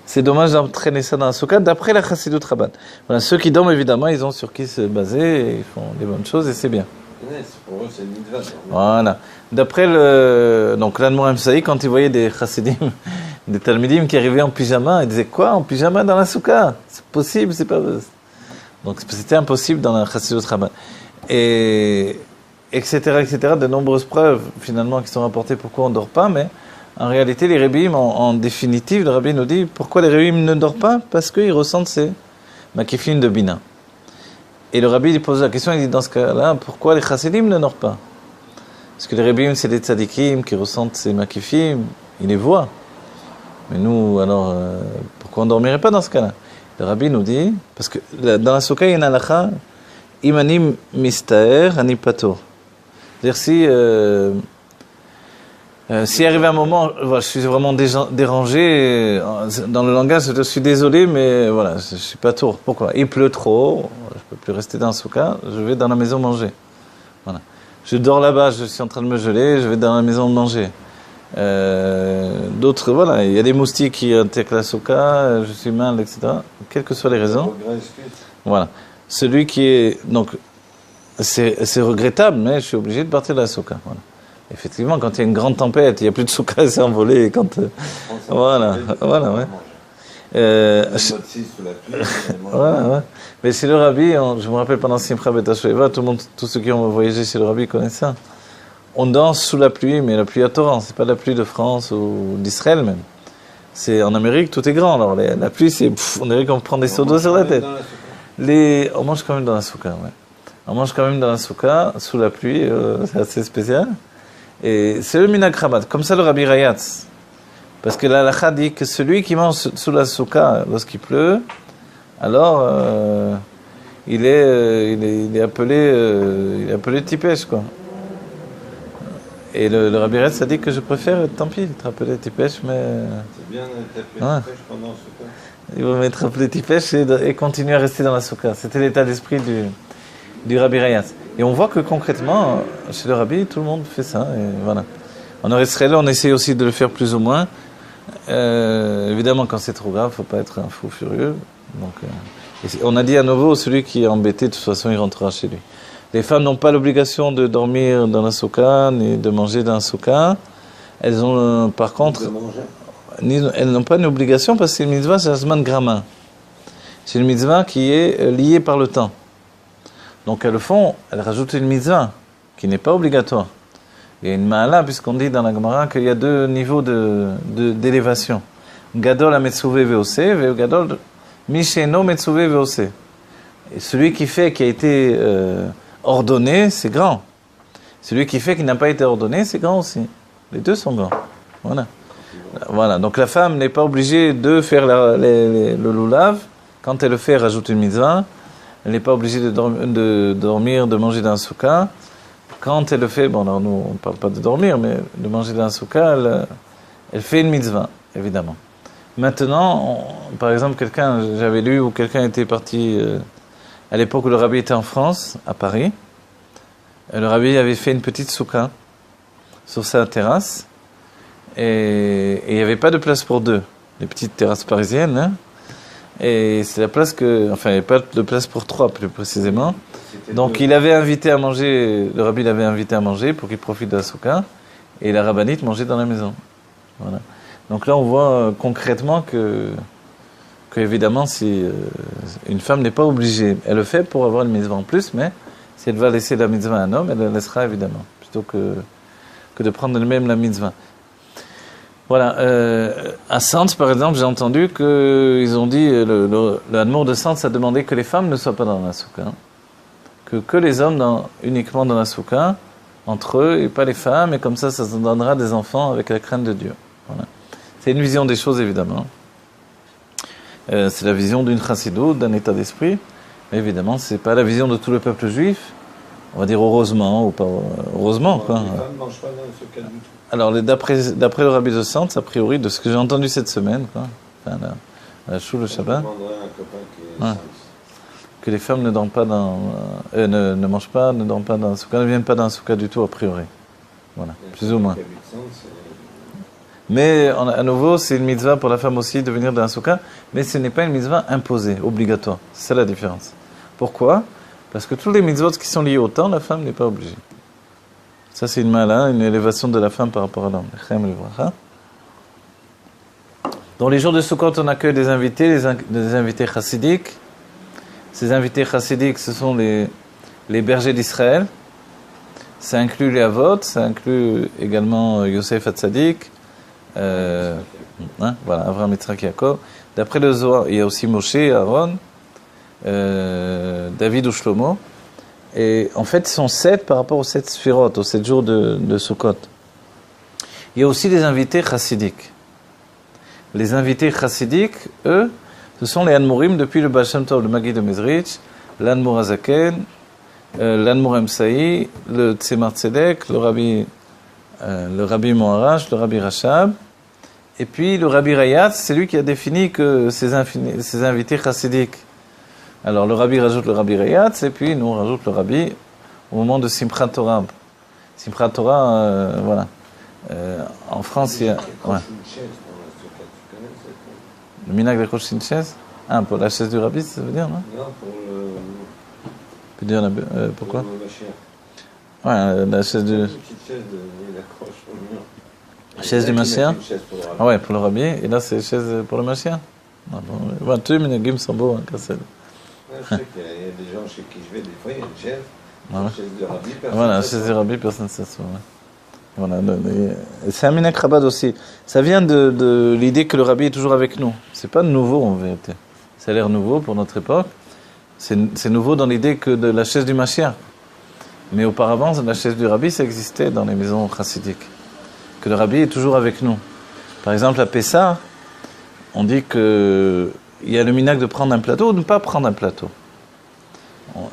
[SPEAKER 1] c'est dommage d'entraîner ça dans la soukha, d'après la Chassidut Chabad. Voilà. Ceux qui dorment, évidemment, ils ont sur qui se baser, et ils font des bonnes choses, et c'est bien.
[SPEAKER 2] Pour eux, c'est une mitzvah.
[SPEAKER 1] Voilà. D'après donc l'Admor Amsaï, quand il voyait des chassidim, des talmidim qui arrivaient en pyjama, il disait quoi, en pyjama dans la soukha? C'est possible, c'est pas. Donc c'était impossible dans la Chassidut Chabad. Et etc. De nombreuses preuves finalement qui sont rapportées pourquoi on ne dort pas, mais en réalité les Rébim, en définitive, le Rabbi nous dit pourquoi les Rébim ne dorment pas? Parce qu'ils ressentent ces makifim de Bina. Et le Rabbi lui pose la question, il dit dans ce cas-là, pourquoi les chassidim ne dorment pas? Parce que les Rébim, c'est des tzadikim qui ressentent ces makifim, ils les voient. Mais nous, alors, pourquoi on ne dormirait pas dans ce cas-là? Le Rabbi nous dit, parce que dans la soukha, il y a une halakha, imanim mistaer anipato. C'est-à-dire si arrive un moment, voilà, je suis vraiment dérangé, dans le langage, je suis désolé, mais voilà, je ne suis pas tour. Pourquoi? Il pleut trop, je ne peux plus rester dans le soukha, je vais dans la maison manger. Voilà. Je dors là-bas, je suis en train de me geler, je vais dans la maison manger. D'autres, voilà, il y a des moustiques qui attaquent la soukha, je suis mal, etc. Quelles que soient les raisons. Voilà. Celui qui est... Donc, c'est regrettable, mais je suis obligé de partir de la soukha. Voilà. Effectivement, quand il y a une grande tempête, il n'y a plus de soukha, c'est envolé. Quand, voilà, ouais. Voilà, ouais. Mais chez le Rabbi, je me rappelle pendant Simcha Bet HaShoeva, tous ceux qui ont voyagé chez le Rabbi connaissent ça. On danse sous la pluie, mais la pluie à torrent, c'est pas la pluie de France ou d'Israël même. C'est en Amérique, tout est grand. Alors la pluie, on dirait qu'on prend des seaux d'eau sur la tête. On mange quand même dans la soukha, ouais. On mange quand même dans la soukha, sous la pluie, c'est assez spécial. Et c'est le minhag Chabad, comme ça le Rabbi Rayatz. Parce que la halakha dit que celui qui mange sous la soukha lorsqu'il pleut, alors il est appelé tipesh, quoi. Et le Rabbi Retz a dit que je préfère, tant pis, trappeler Tipesh, mais...
[SPEAKER 2] C'est bien d'être
[SPEAKER 1] Ouais.
[SPEAKER 2] pêche pendant ce temps.
[SPEAKER 1] Il va mettre un petit pêche et continuer à rester dans la souka. C'était l'état d'esprit du Rabbi Rayatz. Et on voit que concrètement, chez le Rabbi, tout le monde fait ça. Et voilà. En Israël, on essaie aussi de le faire plus ou moins. Évidemment, quand c'est trop grave, il ne faut pas être un fou furieux. Donc, on a dit à nouveau, celui qui est embêté, de toute façon, il rentrera chez lui. Les femmes n'ont pas l'obligation de dormir dans la souka, ni de manger dans la souka. Elles ont, par contre...
[SPEAKER 2] De manger.
[SPEAKER 1] Elles n'ont pas une obligation parce que c'est une mitzvah, c'est un zman grama. C'est une mitzvah qui est liée par le temps. Donc elles le font, elles rajoutent une mitzvah qui n'est pas obligatoire. Il y a une ma'ala, puisqu'on dit dans la Gemara qu'il y a deux niveaux d'élévation. Gadol a metzuvé veose, ve gadol misheno metzuvé veose. Et celui qui fait, qui a été ordonné, c'est grand. Celui qui fait, qui n'a pas été ordonné, c'est grand aussi. Les deux sont grands. Voilà. Voilà, donc la femme n'est pas obligée de faire le loulav. Quand elle le fait, elle rajoute une mitzvah. Elle n'est pas obligée de dormir, de manger dans un souka. Quand elle le fait, bon, alors nous on ne parle pas de dormir, mais de manger dans un souka, elle fait une mitzvah, évidemment. Maintenant, par exemple, j'avais lu où quelqu'un était parti, à l'époque où le rabbi était en France, à Paris. Le rabbi avait fait une petite souka sur sa terrasse. Et il n'y avait pas de place pour deux, les petites terrasses parisiennes. Hein. Et c'est la place enfin, il n'y avait pas de place pour trois, plus précisément. Donc il avait invité à manger, le rabbi l'avait invité à manger pour qu'il profite de la souka. Et la rabbinite mangeait dans la maison. Voilà. Donc là, on voit concrètement que évidemment, si une femme n'est pas obligée, elle le fait pour avoir une mitzvah en plus, mais si elle va laisser la mitzvah à un homme, elle la laissera évidemment, plutôt que de prendre elle-même la mitzvah. Voilà, à Sante, par exemple, j'ai entendu qu'ils ont dit, le Hadmour de Sante a demandé que les femmes ne soient pas dans la souka, hein. que les hommes uniquement dans la souka, entre eux, et pas les femmes, et comme ça donnera des enfants avec la crainte de Dieu. Voilà. C'est une vision des choses, évidemment. C'est la vision d'une chassidoute, d'un état d'esprit, mais évidemment, c'est pas la vision de tout le peuple juif. On va dire heureusement, ou pas heureusement, quoi.
[SPEAKER 2] Les femmes ne mangent pas dans ce cas du tout.
[SPEAKER 1] Alors, d'après le rabbi de Sante, a priori, de ce que j'ai entendu cette semaine, quoi, enfin, la choule, le Shabbat,
[SPEAKER 2] Je demanderai à un copain qui est
[SPEAKER 1] ouais, que les femmes ne dorment pas ne mangent pas, ne dorment pas dans un souka, ne viennent pas dans un souka du tout, a priori. Voilà, plus ou moins. Mais, à nouveau, c'est une mitzvah pour la femme aussi de venir dans un souka, mais ce n'est pas une mitzvah imposée, obligatoire. C'est ça la différence. Pourquoi ? Parce que tous les mitzvot qui sont liés au temps, la femme n'est pas obligée. Ça, c'est une élévation de la femme par rapport à l'homme. Dans les jours de Sukkot, on accueille des invités, des invités chassidiques. Ces invités chassidiques, ce sont les bergers d'Israël. Ça inclut les Avot, ça inclut également Yosef Hatzadik, voilà, Avraham, Yitzhak, Yaakov. D'après le Zohar, il y a aussi Moshe, Aaron, David ou Shlomo. Et en fait, ils sont 7 par rapport aux 7 sphirot, aux 7 jours de Sukkot. Il y a aussi des invités chassidiques. Les invités chassidiques, eux, ce sont les Admorim depuis le Baal Shem Tov, le Maggid de Mezrich, l'Admor Hazaken, l'Admor Emsaï, le Tzemar Tzedek, le Rabbi Moharash, le Rabbi Rashab. Et puis le Rabbi Rayatz, c'est lui qui a défini que ces invités chassidiques. Alors le Rabbi rajoute le Rabbi Rayatz, et puis nous on rajoute le Rabbi au moment de Simchat Torah. Simchat Torah, voilà. En France, il y a... Ouais. Le minag de une chaise. Ah, pour la chaise du Rabbi, ça veut dire, non?
[SPEAKER 2] Non, pour le...
[SPEAKER 1] Tu peux dire pourquoi?
[SPEAKER 2] Pour le Mashiach.
[SPEAKER 1] Ouais, la chaise du...
[SPEAKER 2] Une petite chaise il accroche au mur.
[SPEAKER 1] Chaise du Mashiach? Ah ouais, pour le Rabbi. Et là, c'est la chaise pour le Mashiach? Ah bon, ouais, tous les minagim sont beaux, hein, Kassel.
[SPEAKER 2] Ouais, je sais qu'il y a des gens chez qui je vais, des fois, il y a une chaise.
[SPEAKER 1] Ah ouais.
[SPEAKER 2] Une chaise de Rabbi, personne
[SPEAKER 1] Voilà, la
[SPEAKER 2] ne
[SPEAKER 1] chaise
[SPEAKER 2] s'assoit.
[SPEAKER 1] du Rabbi, personne ne s'assoit. Ouais. Voilà, c'est un minag Chabad aussi. Ça vient de l'idée que le Rabbi est toujours avec nous. C'est pas nouveau en vérité. Ça a l'air nouveau pour notre époque. C'est nouveau dans l'idée que de la chaise du Mashiach. Mais auparavant, la chaise du Rabbi, ça existait dans les maisons chassidiques. Que le Rabbi est toujours avec nous. Par exemple, à Pessah, on dit qu'il y a le minag de prendre un plateau ou de ne pas prendre un plateau.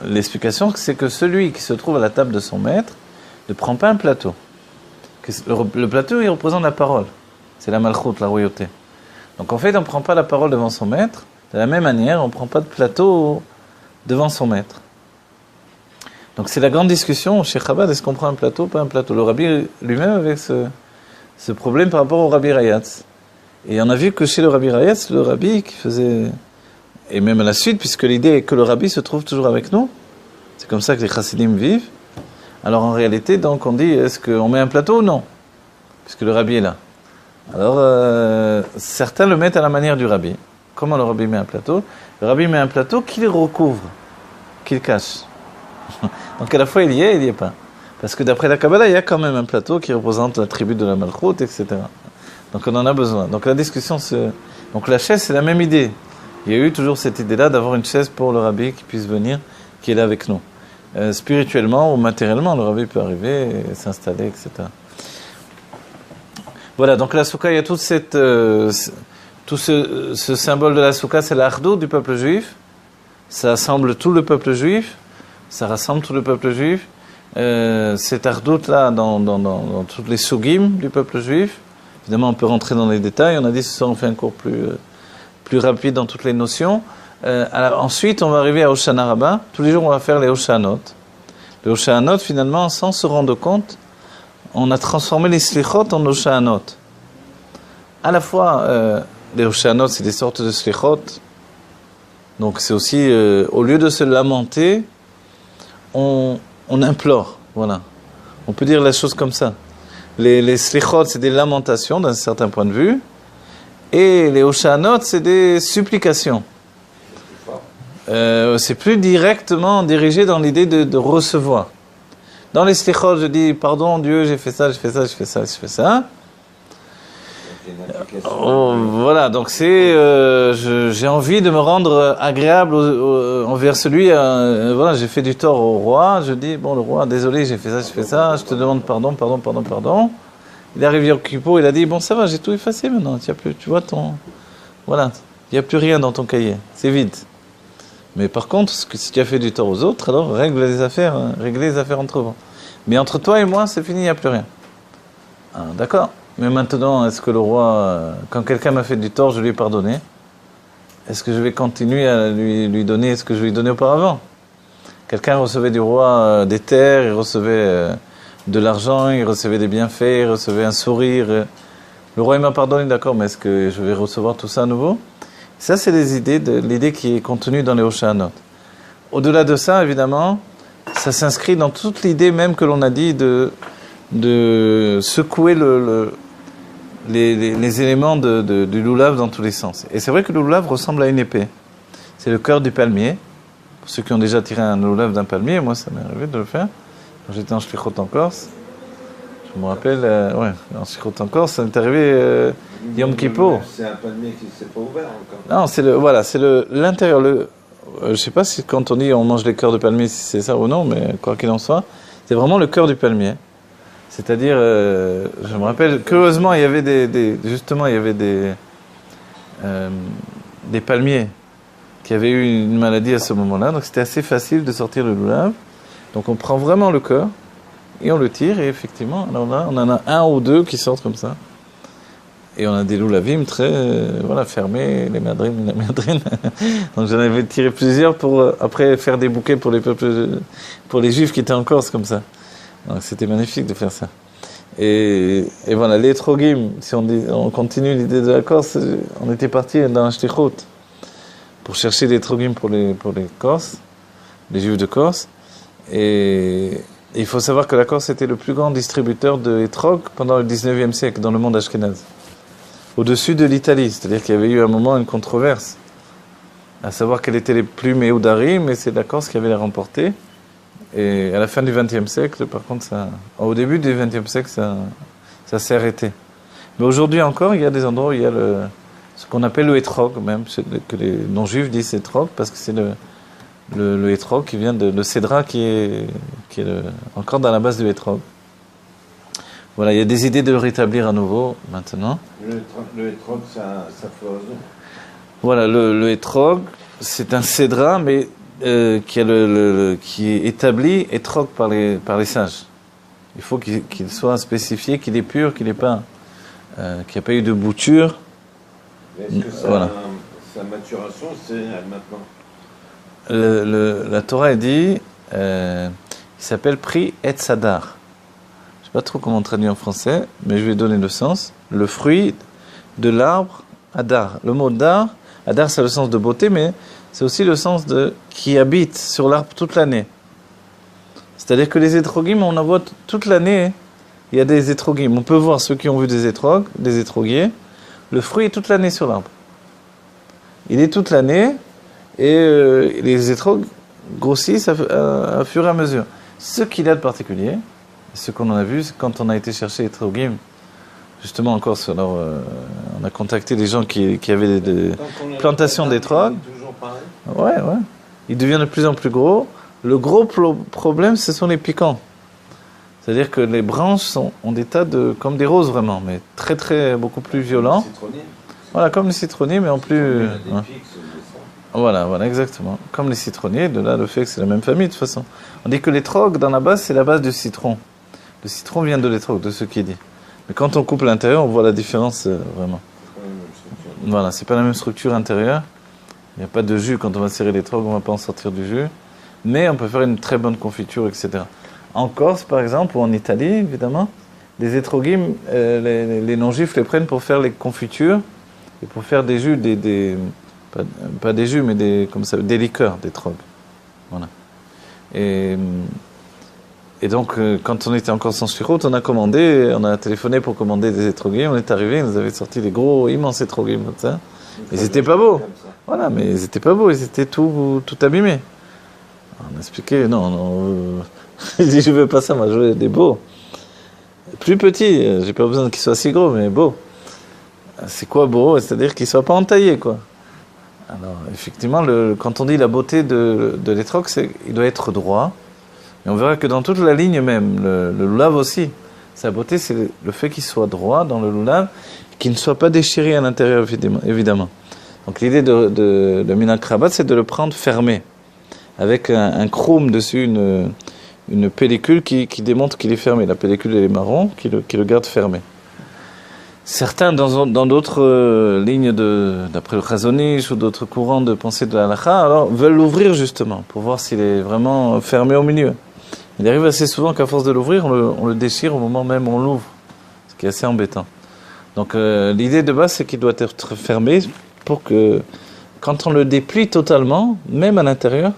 [SPEAKER 1] L'explication, c'est que celui qui se trouve à la table de son maître ne prend pas un plateau. Le plateau, il représente la parole. C'est la malchoute, la royauté. Donc en fait, on ne prend pas la parole devant son maître. De la même manière, on ne prend pas de plateau devant son maître. Donc c'est la grande discussion chez Chabad, est-ce qu'on prend un plateau ou pas un plateau? Le rabbi lui-même avait ce problème par rapport au rabbi Rayatz. Et on a vu que chez le rabbi Rayatz, le rabbi qui faisait... Et même à la suite, puisque l'idée est que le rabbi se trouve toujours avec nous, c'est comme ça que les chassidim vivent. Alors en réalité, donc on dit, est-ce qu'on met un plateau ou non? Puisque le rabbi est là. Alors certains le mettent à la manière du rabbi. Comment le rabbi met un plateau? Le rabbi met un plateau qu'il recouvre, qu'il cache. Donc à la fois il y est et il n'y est pas. Parce que d'après la Kabbalah, il y a quand même un plateau qui représente la tribu de la Malchoute, etc. Donc on en a besoin. Donc la discussion, donc la chaise, c'est la même idée. Il y a eu toujours cette idée-là d'avoir une chaise pour le rabbi qui puisse venir, qui est là avec nous. Spirituellement ou matériellement, le rabbi peut arriver, et s'installer, etc. Voilà, donc la soukha, il y a toute cette, tout ce symbole de la soukha, c'est l'ardou du peuple juif. Ça rassemble tout le peuple juif. Ça rassemble tout le peuple juif. Cette ardoute-là dans toutes les sougim du peuple juif. Évidemment, on peut rentrer dans les détails. On a dit ce soir, on fait un cours plus rapide dans toutes les notions. Alors, ensuite, on va arriver à Hoshana Rabbah. Tous les jours, on va faire les Hoshanot. Les Hoshanot, finalement, sans se rendre compte, on a transformé les Slichot en Hoshanot. À la fois, les Hoshanot, c'est des sortes de Slichot. Donc, c'est aussi, au lieu de se lamenter, on implore. Voilà. On peut dire la chose comme ça. Les Slichot, c'est des lamentations d'un certain point de vue. Et les Hoshanot, c'est des supplications. C'est plus directement dirigé dans l'idée de recevoir. Dans les Slichot, je dis, pardon Dieu, j'ai fait ça, j'ai fait ça, j'ai fait ça, j'ai fait ça. Voilà, donc c'est, j'ai envie de me rendre agréable envers celui, voilà, j'ai fait du tort au roi, je dis, bon le roi, désolé, j'ai fait ça, je te demande pardon. Il est arrivé au Kippour, il a dit, bon ça va, j'ai tout effacé maintenant, tu vois voilà, il n'y a plus rien dans ton cahier, c'est vide. Mais par contre, si tu as fait du tort aux autres, alors réglez les affaires entre vous. Mais entre toi et moi, c'est fini, il n'y a plus rien. Ah, d'accord. Mais maintenant, est-ce que le roi, quand quelqu'un m'a fait du tort, je lui ai pardonné? Est-ce que je vais continuer à lui donner ce que je lui ai donné auparavant? Quelqu'un recevait du roi des terres, il recevait de l'argent, il recevait des bienfaits, il recevait un sourire. Le roi il m'a pardonné, d'accord, mais est-ce que je vais recevoir tout ça à nouveau? Ça, c'est l'idée qui est contenue dans les Hoshanot. Au-delà de ça, évidemment, ça s'inscrit dans toute l'idée même que l'on a dit de secouer les éléments du loulav dans tous les sens. Et c'est vrai que le loulav ressemble à une épée. C'est le cœur du palmier. Pour ceux qui ont déjà tiré un loulav d'un palmier, moi ça m'est arrivé de le faire. Quand j'étais en Shlichut en Corse, je me rappelle, en Shlichut en Corse, ça m'est arrivé Yom Kippour.
[SPEAKER 2] C'est un palmier qui ne s'est pas ouvert encore.
[SPEAKER 1] Non, c'est l'intérieur. Je ne sais pas si quand on dit on mange les cœurs de palmier, si c'est ça ou non, mais quoi qu'il en soit, c'est vraiment le cœur du palmier. C'est-à-dire, je me rappelle, curieusement, il y avait des palmiers qui avaient eu une maladie à ce moment-là, donc c'était assez facile de sortir le loulav. Donc on prend vraiment le cœur et on le tire, et effectivement, alors là, on en a un ou deux qui sortent comme ça. Et on a des loulavim très, fermés, les madrines. Donc j'en avais tiré plusieurs pour après faire des bouquets pour les juifs qui étaient en Corse comme ça. Donc c'était magnifique de faire ça. Et voilà, les Etrogim, si on continue l'idée de la Corse, on était parti dans un shlichut pour chercher des Etrogim pour les Corses, les Juifs de Corse. Et il faut savoir que la Corse était le plus grand distributeur de Etrog pendant le 19e siècle dans le monde ashkénaze. Au-dessus de l'Italie, c'est-à-dire qu'il y avait eu un moment une controverse, à savoir quels étaient les plus méoudarim, mais c'est la Corse qui avait les remportés. Et à la fin du XXe siècle, par contre, au début du XXe siècle, ça s'est arrêté. Mais aujourd'hui encore, il y a des endroits où il y a ce qu'on appelle le etrog, même, que les non-juifs disent etrog, parce que c'est le etrog qui vient le cédra qui est encore dans la base du etrog. Voilà, il y a des idées de le rétablir à nouveau, maintenant.
[SPEAKER 2] Le etrog, ça fait oiseau.
[SPEAKER 1] Voilà, le etrog, c'est un cédra, mais qui est établi etrog par les sages. Il faut qu'il soit spécifié, qu'il est pur, qu'il n'y a pas eu de bouture.
[SPEAKER 2] Mais est-ce que sa maturation, c'est maintenant?
[SPEAKER 1] La Torah a dit, il s'appelle Pri Etz Hadar. Je ne sais pas trop comment on traduit en français, mais je vais donner le sens. Le fruit de l'arbre Hadar. Le mot Hadar, Hadar c'est le sens de beauté, mais c'est aussi le sens de qui habite sur l'arbre toute l'année. C'est-à-dire que les étrogim, on en voit toute l'année. Il y a des étrogim. On peut voir ceux qui ont vu des étroguiers. Le fruit est toute l'année sur l'arbre. Il est toute l'année et les étrogues grossissent à fur et à mesure. Ce qu'il a de particulier, ce qu'on en a vu, c'est quand on a été chercher les étrogim, justement encore, on a contacté des gens qui avaient des plantations d'étrogues. Ouais. Il devient de plus en plus gros. Le gros problème, ce sont les piquants. C'est-à-dire que les branches ont des tas comme des roses vraiment, mais très très beaucoup plus violents. Voilà, comme les citronniers, mais en plus. Hein. Voilà, exactement. Comme les citronniers, de là le fait que c'est la même famille de toute façon. On dit que l'étrogue, dans la base, c'est la base du citron. Le citron vient de l'étrogue, de ce qui est dit. Mais quand on coupe l'intérieur, on voit la différence vraiment. Voilà, c'est pas la même structure intérieure. Il n'y a pas de jus quand on va serrer l'étrogue, on ne va pas en sortir du jus. Mais on peut faire une très bonne confiture, etc. En Corse, par exemple, ou en Italie, évidemment, les étrogim, les non-juifs les prennent pour faire les confitures et pour faire des jus, pas des jus, mais des liqueurs d'étrog. Voilà. Et donc, quand on était encore sans Sfirout, on a téléphoné pour commander des étrogim. On est arrivé, ils nous avaient sorti des gros, immenses étrogim comme ça. Ils n'étaient pas beaux. Voilà, mais ils n'étaient pas beaux, ils étaient tout abîmés. On a expliqué, non, il dit, je veux pas ça, moi, je veux des beaux. Plus petits, j'ai pas besoin qu'ils soient si gros, mais beaux. C'est quoi beau? C'est-à-dire qu'ils ne soient pas entaillés, quoi. Alors, effectivement, quand on dit la beauté de l'étrogue, il doit être droit. Et on verra que dans toute la ligne même, le loulav aussi, sa beauté, c'est le fait qu'il soit droit dans le loulav, qu'il ne soit pas déchiré à l'intérieur, évidemment. Donc l'idée de Minak Rabat, c'est de le prendre fermé, avec un chrome dessus, une pellicule qui démontre qu'il est fermé. La pellicule elle est marron, qui le garde fermé. Certains, dans d'autres lignes d'après le Chazonish ou d'autres courants de pensée de la halakha, alors veulent l'ouvrir justement, pour voir s'il est vraiment fermé au milieu. Il arrive assez souvent qu'à force de l'ouvrir, on le déchire au moment même où on l'ouvre, ce qui est assez embêtant. Donc l'idée de base, c'est qu'il doit être fermé pour que, quand on le déplie totalement, même à l'intérieur,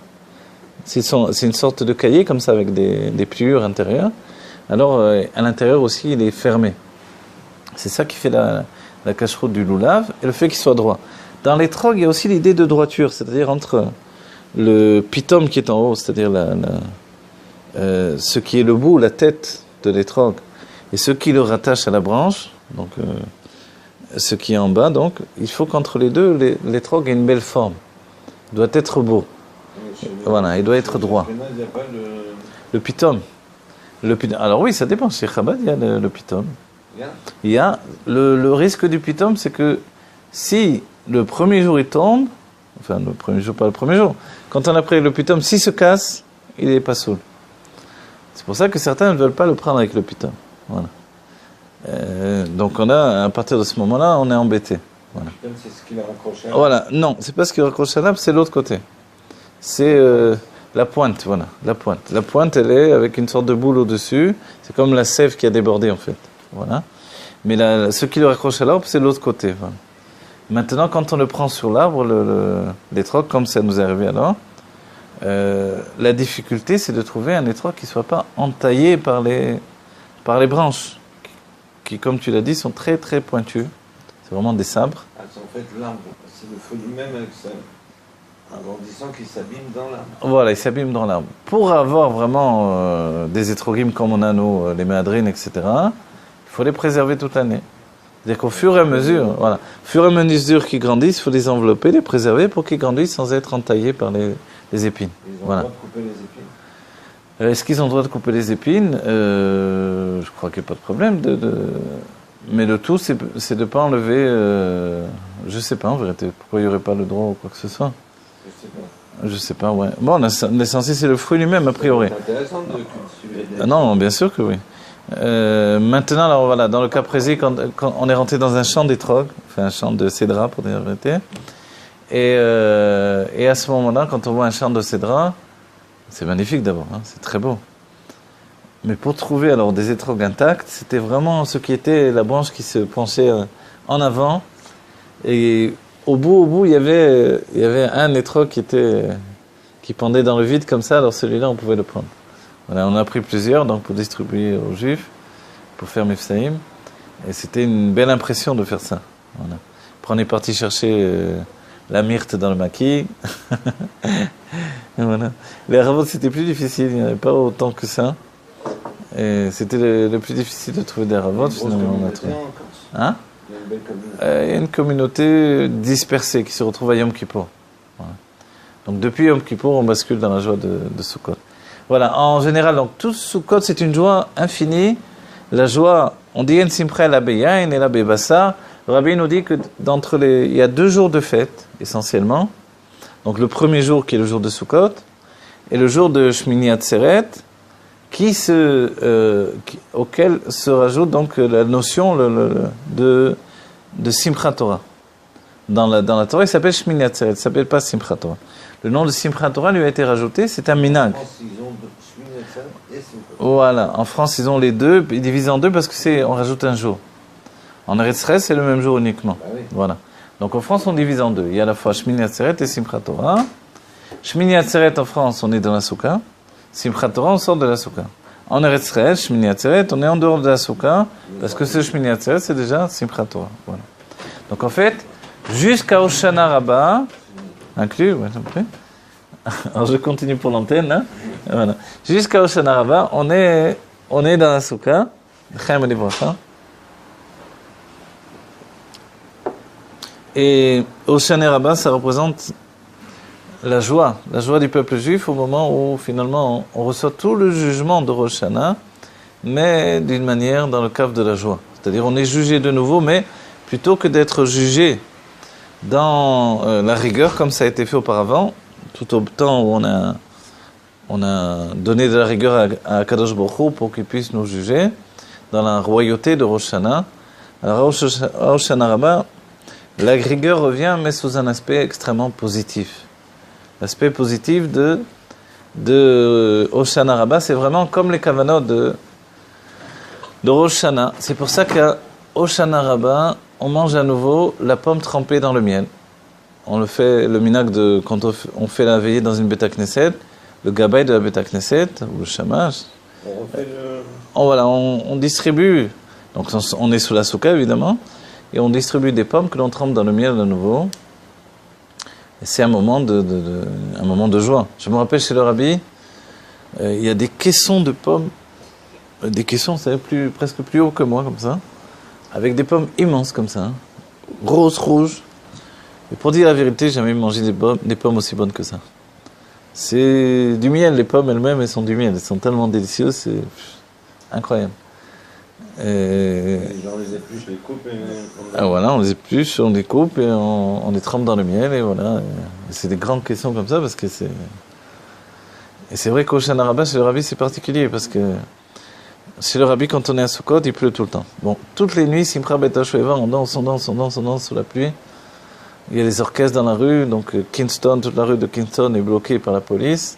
[SPEAKER 1] c'est une sorte de cahier comme ça avec des pliures intérieures, alors à l'intérieur aussi il est fermé. C'est ça qui fait la cacheroute du loulav et le fait qu'il soit droit. Dans l'étrogue, il y a aussi l'idée de droiture, c'est-à-dire entre le pitom qui est en haut, c'est-à-dire ce qui est le bout, la tête de l'étrogue, et ce qui le rattache à la branche, donc ce qui est en bas, donc il faut qu'entre les deux, l'étrogue ait une belle forme. Il doit être beau. Voilà, il doit être droit.
[SPEAKER 2] Il n'y a pas
[SPEAKER 1] le pitom. Alors oui, ça dépend. Chez Chabad, il y a le pitom. Il y a le risque du pitom, c'est que si le premier jour il tombe, enfin le premier jour, pas le premier jour, quand on a pris le pitom, s'il se casse, il n'est pas saoul. C'est pour ça que certains ne veulent pas le prendre avec le pitom. Voilà. Donc à partir de ce moment-là, on est embêté. Voilà.
[SPEAKER 2] Le pitom, c'est ce qu'il a raccroché.
[SPEAKER 1] Voilà, non, c'est pas ce qu'il raccroche à l'arbre, c'est l'autre côté. C'est la pointe, voilà, la pointe. La pointe, elle est avec une sorte de boule au-dessus. C'est comme la sève qui a débordé en fait. Voilà. Mais ce qui le raccroche à l'arbre, c'est l'autre côté. Voilà. Maintenant, quand on le prend sur l'arbre, l'étrogue, comme ça nous est arrivé alors, la difficulté, c'est de trouver un étrogue qui ne soit pas entaillé par les branches, qui, comme tu l'as dit, sont très très pointues. C'est vraiment des sabres.
[SPEAKER 2] Ah, c'est en fait l'arbre, c'est le feu lui-même avec ça. Agrandissant qu'il s'abîme dans l'arbre.
[SPEAKER 1] Voilà, il s'abîme dans l'arbre. Pour avoir vraiment des étrogim comme on a nous, les méadrines, etc., il faut les préserver toute l'année. C'est-à-dire qu'au fur et à mesure, voilà, au fur et à mesure qu'ils grandissent, il faut les envelopper, les préserver pour qu'ils grandissent sans être entaillés par les épines.
[SPEAKER 2] Ils ont
[SPEAKER 1] voilà.
[SPEAKER 2] le droit de couper les épines.
[SPEAKER 1] Est-ce qu'ils ont le droit de couper les épines? Je crois qu'il n'y a pas de problème. Mais le tout, c'est de ne pas enlever... je ne sais pas en vérité, pourquoi il n'y aurait pas le droit ou quoi que ce soit. Je sais pas, ouais. Bon, l'essentiel, c'est le fruit lui-même, a priori.
[SPEAKER 2] C'est intéressant de cultiver des...
[SPEAKER 1] Non, bien sûr que oui. Maintenant, alors voilà, dans le cas précis, quand on est rentré dans un champ d'étrog, enfin un champ de cédra pour dire la vérité, et à ce moment-là, quand on voit un champ de cédra, c'est magnifique d'abord, hein, c'est très beau. Mais pour trouver alors des étrogs intacts, c'était vraiment ce qui était la branche qui se penchait en avant, et au bout, il y avait un étrog qui pendait dans le vide comme ça, alors celui-là, on pouvait le prendre. Voilà, on a pris plusieurs, donc pour distribuer aux Juifs, pour faire Mifsaïm. Et c'était une belle impression de faire ça. Voilà. Après, on est parti chercher la myrte dans le maquis. Voilà. Les haravot, c'était plus difficile, il n'y en avait pas autant que ça. Et c'était le plus difficile de trouver des haravot. Finalement, on a trouvé. Hein?
[SPEAKER 2] Il y a une belle communauté.
[SPEAKER 1] Il y a une communauté dispersée qui se retrouve à Yom Kippour. Voilà. Donc depuis Yom Kippour, on bascule dans la joie de Sukkot. Voilà, en général, donc tout Sukkot, c'est une joie infinie. La joie, on dit en simcha la beyain et la bebassa. Le rabbi nous dit que il y a 2 jours de fête, essentiellement. Donc le premier jour qui est le jour de Sukkot, et le jour de Shmini Atzeret, auquel se rajoute donc la notion de Simchat Torah. Dans la Torah, il s'appelle Shmini Atzeret, il ne s'appelle pas Simchat Torah. Le nom de Simchat Torah lui a été rajouté, c'est un minag.
[SPEAKER 2] En France, ils ont Shmini Atzeret et Simchat.
[SPEAKER 1] Voilà, en France, ils ont les deux, ils divisent en deux parce que on rajoute un jour. En Eretz Israël, c'est le même jour uniquement.
[SPEAKER 2] Bah oui.
[SPEAKER 1] Voilà. Donc en France, on divise en deux. Il y a à la fois Shmini Atzeret et Simchat Torah. Shmini Atzeret en France, on est dans la Souka. Simchat Torah, on sort de la Souka. En Eretz Israël, Shmini Atzeret, on est en dehors de la Souka parce que ce Shmini Atzeret, c'est déjà Simchat Torah. Voilà. Donc en fait, jusqu'à Hoshana Rabbah, inclus, ouais, ça me plaît. Alors je continue pour l'antenne, hein. Voilà. Jusqu'à Hoshana Rabbah, on est dans la Souka. Et Hoshana Rabbah, ça représente la joie du peuple juif au moment où finalement on reçoit tout le jugement de Rosh Hashanah, mais d'une manière dans le cadre de la joie. C'est-à-dire on est jugé de nouveau, mais plutôt que d'être jugé dans la rigueur comme ça a été fait auparavant, tout au temps où on a donné de la rigueur à Kadosh Baruch Hu pour qu'il puisse nous juger, dans la royauté de Rosh Hashanah. Alors à Rosh Hashanah Rabbah, la rigueur revient, mais sous un aspect extrêmement positif. L'aspect positif de Hoshana Rabbah, c'est vraiment comme les kavanot de Rosh Hashanah. C'est pour ça qu'à Hoshana Rabbah, on mange à nouveau la pomme trempée dans le miel. On le fait, le minag quand on fait la veillée dans une Beta Knesset, le gabay de la Beta Knesset, ou le shamash.
[SPEAKER 2] On refait le...
[SPEAKER 1] On distribue, donc on est sous la souka évidemment, et on distribue des pommes que l'on trempe dans le miel à nouveau. Et c'est un moment de joie. Je me rappelle chez le rabbi, il y a des caissons de pommes, des caissons, c'est presque plus haut que moi, comme ça, avec des pommes immenses comme ça, hein, grosses, rouges. Et pour dire la vérité, j'ai jamais mangé des pommes aussi bonnes que ça. C'est du miel, les pommes elles-mêmes, elles sont du miel, elles sont tellement délicieuses, c'est incroyable.
[SPEAKER 2] Les gens les épluchent, les coupent et...
[SPEAKER 1] Voilà, on les épluche, on les coupe et on les trempe dans le miel et voilà. Et c'est des grandes questions comme ça parce que c'est... Et c'est vrai qu'au Hoshana Rabbah, chez le rabbi, c'est particulier parce que chez le rabbi, quand on est à Sukkot, il pleut tout le temps. Bon, toutes les nuits, Simcha Bet HaShoeva, on danse sous la pluie. Il y a les orchestres dans la rue, donc Kingston, toute la rue de Kingston est bloquée par la police.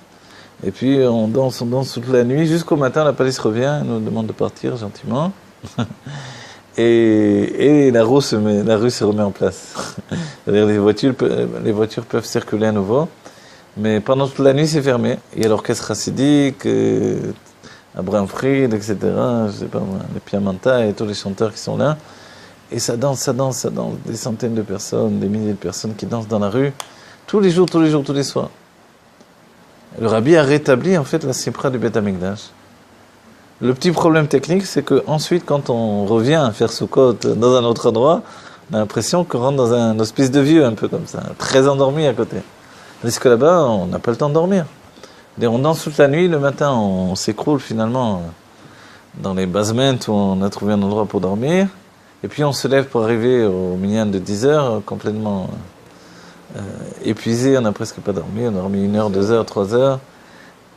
[SPEAKER 1] Et puis on danse toute la nuit, jusqu'au matin, la police revient, nous demande de partir gentiment. et la rue se remet en place. C'est-à-dire les voitures peuvent circuler à nouveau, mais pendant toute la nuit c'est fermé. Il y a l'orchestre chassidique, Abraham Fried, etc. Je sais pas moi, les Piamenta et tous les chanteurs qui sont là. Et ça danse, des centaines de personnes, des milliers de personnes qui dansent dans la rue, tous les jours, tous les soirs. Le rabbi a rétabli en fait la simcha du Beth Amikdash. Le petit problème technique, c'est que ensuite, quand on revient faire Sukkot dans un autre endroit, on a l'impression qu'on rentre dans un hospice de vieux, un peu comme ça, très endormi à côté. Parce que là-bas, on n'a pas le temps de dormir. On danse toute la nuit, le matin, on s'écroule finalement dans les basements où on a trouvé un endroit pour dormir. Et puis on se lève pour arriver au minyan de 10 heures, complètement épuisé, on n'a presque pas dormi, on a dormi 1 heure, 2 heures, 3 heures.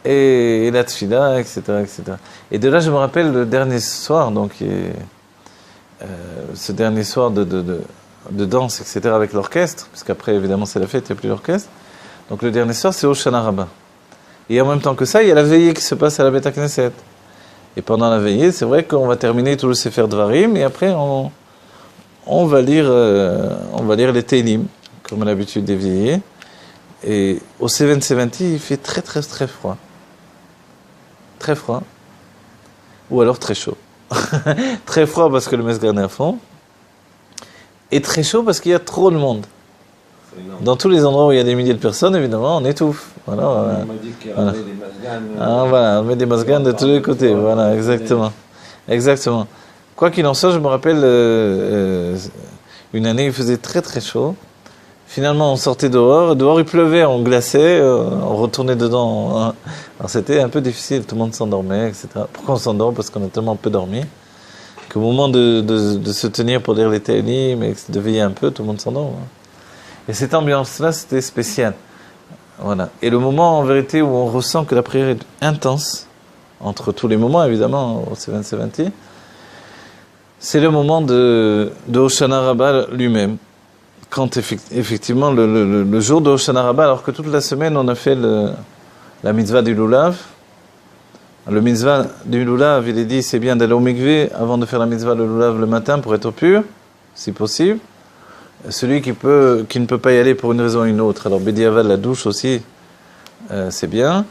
[SPEAKER 1] et la tfila, etc., etc. Et de là, je me rappelle le dernier soir, donc ce dernier soir de danse, etc., avec l'orchestre, parce qu'après, évidemment, c'est la fête, il n'y a plus d'orchestre. Donc le dernier soir, c'est Hoshana Rabbah. Et en même temps que ça, il y a la veillée qui se passe à la Beth Knesset. Et pendant la veillée, c'est vrai qu'on va terminer tout le Sefer Dvarim, et après, on va lire les Télim, comme à l'habitude des veillées. Et au 770, il fait très, très, très froid. Très froid. Ou alors très chaud. Très froid parce que le Mesgan est à fond. Et très chaud parce qu'il y a trop de monde. Dans tous les endroits où il y a des milliers de personnes, évidemment, on étouffe. Voilà,
[SPEAKER 2] On m'a dit qu'il y avait des mazganes.
[SPEAKER 1] Voilà, on met des mazganes de tous les côtés. Voilà, exactement. Exactement. Quoi qu'il en soit, je me rappelle, une année, il faisait très très chaud. Finalement, on sortait dehors. Dehors, il pleuvait, on glaçait, on retournait dedans. Alors, c'était un peu difficile. Tout le monde s'endormait, etc. Pourquoi on s'endort? Parce qu'on a tellement peu dormi qu'au moment de se tenir pour lire les Télim et de veiller un peu, tout le monde s'endort. Et cette ambiance-là, c'était spécial. Voilà. Et le moment, en vérité, où on ressent que la prière est intense, entre tous les moments, évidemment, au 770, c'est le moment de Hoshana Rabbah lui-même. Quand effectivement, le jour de Hoshana Rabbah, alors que toute la semaine, on a fait la mitzvah du Lulav. Le mitzvah du Lulav, il est dit, c'est bien d'aller au mikvé avant de faire la mitzvah du Lulav le matin pour être pur, si possible. Celui qui ne peut pas y aller pour une raison ou une autre. Alors, Bediavad, la douche aussi, c'est bien.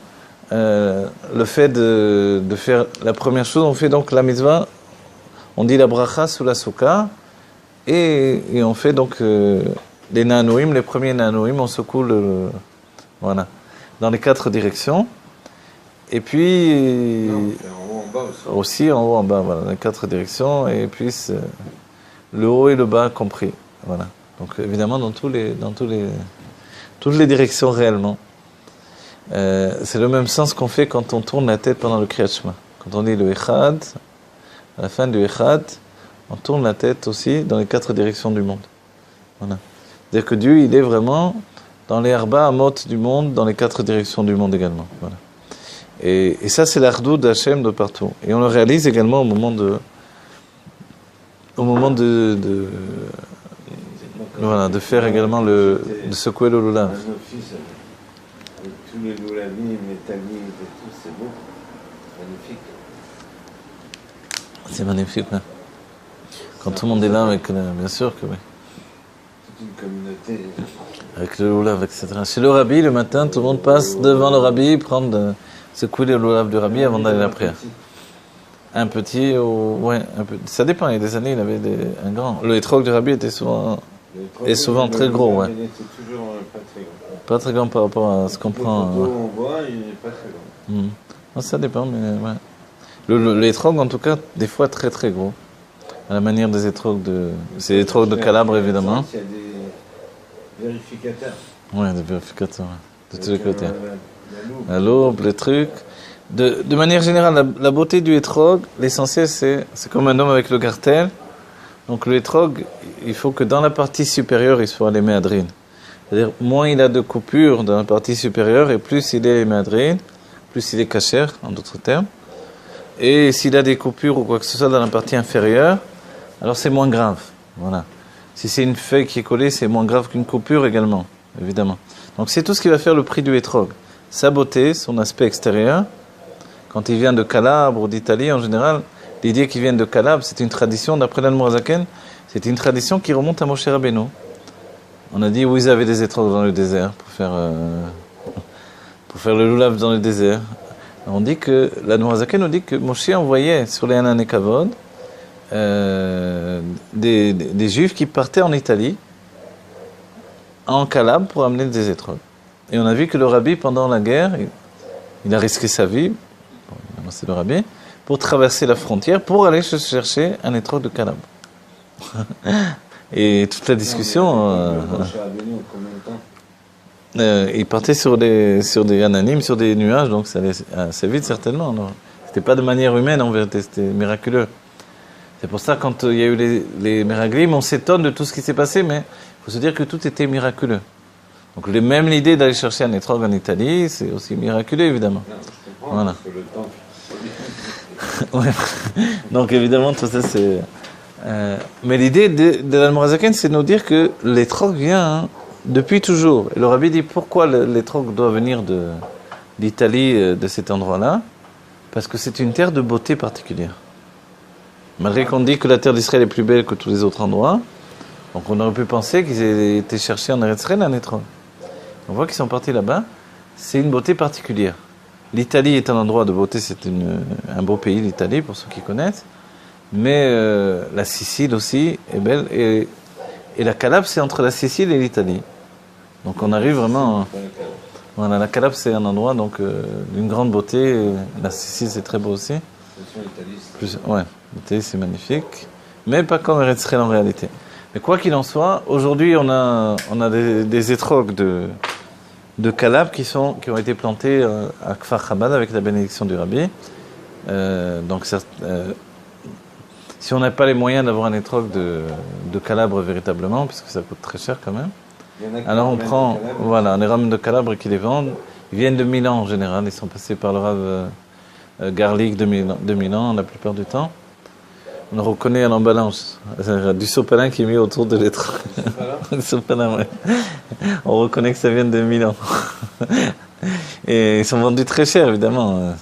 [SPEAKER 1] Le fait de faire la première chose, on fait donc la mitzvah, on dit la bracha sous la souka, et on fait donc les nanoïm, les premiers nanoïm, on secoue voilà, dans les 4 directions. Et puis,
[SPEAKER 2] Non, en haut, en bas aussi.
[SPEAKER 1] aussi en haut, en bas, voilà, les 4 directions, et puis le haut et le bas compris. Voilà. Donc évidemment dans toutes les directions réellement. C'est le même sens qu'on fait quand on tourne la tête pendant le Kriyat Shema. Quand on dit le Echad, à la fin du Echad, on tourne la tête aussi dans les 4 directions du monde. Voilà. C'est-à-dire que Dieu, il est vraiment dans les Arba Amot du monde, dans les 4 directions du monde également. Voilà. Et ça, c'est l'Ardou d'Hachem de partout. Et on le réalise également au moment de voilà, de faire également de secouer le lulav.
[SPEAKER 2] Un office avec tous les loulavim, les tamis et tout, c'est beau. Magnifique.
[SPEAKER 1] C'est magnifique, hein. Quand tout le monde est là, bien sûr que oui.
[SPEAKER 2] Toute une communauté.
[SPEAKER 1] Avec le lulav, etc. Chez le rabbi, le matin, tout le monde passe devant le rabbi, secouer le lulav du rabbi avant d'aller à la prière. Un petit, ouais, un peu. Ça dépend, il y a des années, il avait un grand. Le hétrog du rabbi était souvent très gros, ouais.
[SPEAKER 2] Il était toujours pas très grand.
[SPEAKER 1] Pas très grand par rapport à ce qu'on prend.
[SPEAKER 2] Les photos, on voit, il n'est pas très grand.
[SPEAKER 1] Non, ça dépend, mais ouais. Le hétrog, en tout cas, des fois très très gros. À la manière des hétrogs c'est les hétrogs de Calabre, évidemment.
[SPEAKER 2] Il y a des vérificateurs.
[SPEAKER 1] Ouais, des vérificateurs, ouais. De tous les côtés.
[SPEAKER 2] La
[SPEAKER 1] La loupe, les trucs. De manière générale, la beauté du hétrog, l'essentiel, c'est comme un homme avec le cartel. Donc le hétrog, il faut que dans la partie supérieure, il soit les méadrines. C'est-à-dire, moins il a de coupures dans la partie supérieure, et plus il est les méadrines, plus il est cachère, en d'autres termes. Et s'il a des coupures ou quoi que ce soit dans la partie inférieure, alors c'est moins grave. Voilà. Si c'est une feuille qui est collée, c'est moins grave qu'une coupure également, évidemment. Donc c'est tout ce qui va faire le prix du hétrog. Sa beauté, son aspect extérieur. Quand il vient de Calabre ou d'Italie, en général, l'idée qu'il vienne de Calabre, c'est une tradition, d'après l'Admorazaken, c'est une tradition qui remonte à Moshe Rabbeinu. On a dit où ils avaient des étrogues dans le désert pour faire le lulav dans le désert. On dit que l'Admorazaken nous dit que Moshe envoyait sur les Hanan et Kavod des Juifs qui partaient en Italie, en Calabre, pour amener des étrogues. Et on a vu que le rabbi, pendant la guerre, il a risqué sa vie, c'est le rabbi, pour traverser la frontière, pour aller chercher un étrog de Calabre. Et toute la discussion... il partait sur des anonymes, sur des nuages, donc ça allait assez vite certainement. C'était pas de manière humaine en vérité, c'était miraculeux. C'est pour ça quand il y a eu les miraglim, on s'étonne de tout ce qui s'est passé, mais il faut se dire que tout était miraculeux. Donc même l'idée d'aller chercher un étrog en Italie, c'est aussi miraculeux évidemment.
[SPEAKER 2] Non, je comprends,
[SPEAKER 1] Voilà.
[SPEAKER 2] parce que le temps...
[SPEAKER 1] Ouais. Donc évidemment tout ça c'est... mais l'idée de l'Almorazaken, c'est de nous dire que l'étrog vient depuis toujours. Et le Rabbi dit pourquoi l'étrog doit venir d'Italie, de cet endroit-là. Parce que c'est une terre de beauté particulière. Malgré qu'on dit que la terre d'Israël est plus belle que tous les autres endroits, donc on aurait pu penser qu'ils aient été chercher en Eretz Israël un étrog. On voit qu'ils sont partis là-bas. C'est une beauté particulière. L'Italie est un endroit de beauté, c'est un beau pays, l'Italie, pour ceux qui connaissent. Mais la Sicile aussi est belle. Et la Calabre, c'est entre la Sicile et l'Italie. Donc on arrive vraiment... Voilà, la Calabre, c'est un endroit donc d'une grande beauté. La Sicile, c'est très beau aussi. Ouais, l'Italie, c'est magnifique. Mais pas comme Eretz Israël en réalité. Mais quoi qu'il en soit, aujourd'hui, on a des étrogues de Calabre qui ont été plantés à Kfar Chabad avec la bénédiction du Rabbi. Donc, si on n'a pas les moyens d'avoir un étrogue de Calabre véritablement, puisque ça coûte très cher quand même, alors on prend, voilà, les rames de Calabre qui les vendent. Ils viennent de Milan en général, ils sont passés par le Rav Garlic de Milan la plupart du temps. On reconnaît à l'emballage du sopalin qui est mis autour de l'étrogue. Du sopalin, ouais. On reconnaît que ça vient de Milan. Et ils sont vendus très cher évidemment.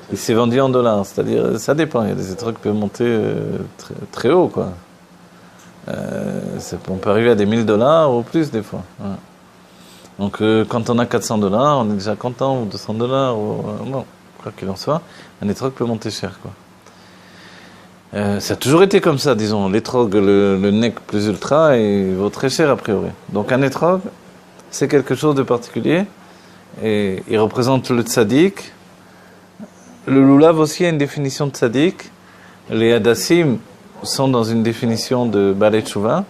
[SPEAKER 1] Il s'est vendu en dollars, c'est-à-dire, ça dépend. Il y a des étrogues qui peuvent monter très, très haut, quoi. On peut arriver à des $1000 ou plus des fois. Ouais. Donc, quand on a $400, on est déjà content, ou $200, bon, quoi qu'il en soit, un étrogue peut monter cher, quoi. Ça a toujours été comme ça, disons. L'étrogue, le nec plus ultra, il vaut très cher a priori. Donc, un étrogue, c'est quelque chose de particulier, et il représente le tzaddik. Le lulav aussi a une définition de tzaddik. Les hadassim sont dans une définition de balei tshuva.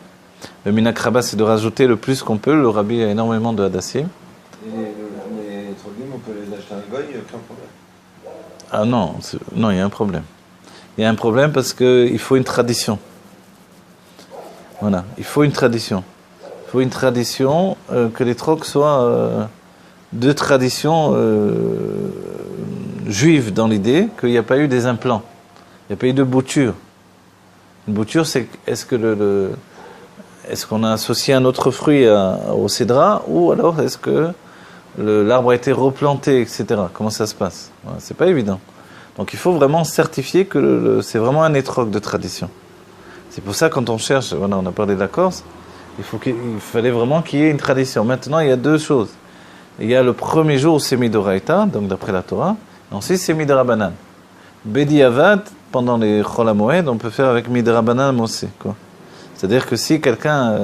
[SPEAKER 1] Le minak rabba, c'est de rajouter le plus qu'on peut. Le rabbi a énormément de hadassim.
[SPEAKER 2] Et les troglim, on peut les acheter à un goy, aucun problème.
[SPEAKER 1] Ah non, non, il y a un problème. Il y a un problème parce qu'il faut une tradition. Voilà, il faut une tradition. Il faut une tradition, que les trocs soient de tradition juive dans l'idée qu'il n'y a pas eu des implants. Il n'y a pas eu de bouture. Une bouture, c'est est-ce qu'on a associé un autre fruit au cédra, ou alors est-ce que l'arbre a été replanté, etc. Comment ça se passe? Voilà, c'est pas évident. Donc il faut vraiment certifier que c'est vraiment un étrogue de tradition. C'est pour ça quand on cherche, voilà, on a parlé de la Corse, il fallait vraiment qu'il y ait une tradition. Maintenant, il y a deux choses. Il y a le premier jour, c'est Midoraita, donc d'après la Torah, et ensuite c'est Midrabanan. Bediavad, pendant les Chol HaMoed, on peut faire avec Midrabanan Mosé, quoi. C'est-à-dire que si quelqu'un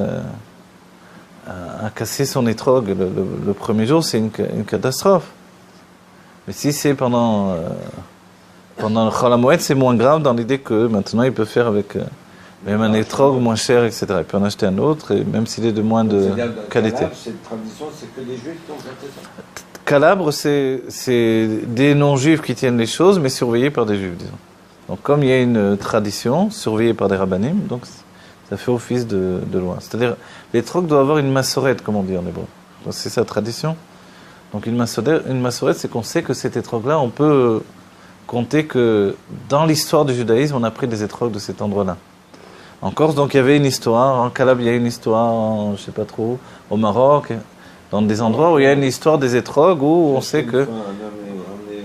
[SPEAKER 1] a cassé son étrogue le premier jour, c'est une catastrophe. Mais si c'est pendant le Chol HaMoed, c'est moins grave dans l'idée que maintenant il peut faire avec même un étrogue moins cher, etc. Il peut en acheter un autre, et même s'il est de moins de qualité.
[SPEAKER 2] Cette tradition, c'est que les Juifs qui ont fait ça.
[SPEAKER 1] Calabre, c'est des non-juifs qui tiennent les choses, mais surveillés par des juifs, disons. Donc comme il y a une tradition, surveillée par des rabbanim, donc ça fait office de loi. C'est-à-dire, l'étrogue doit avoir une massorette, comme on dit en hébreu. C'est sa tradition. Donc une massorette, c'est qu'on sait que cet étrogue-là, on peut compter que dans l'histoire du judaïsme, on a pris des étrogues de cet endroit-là. En Corse, donc il y avait une histoire, en Calabre, il y a une histoire, je ne sais pas trop, au Maroc, dans des endroits où il y a une histoire des étrogues, où on sait que...
[SPEAKER 2] On est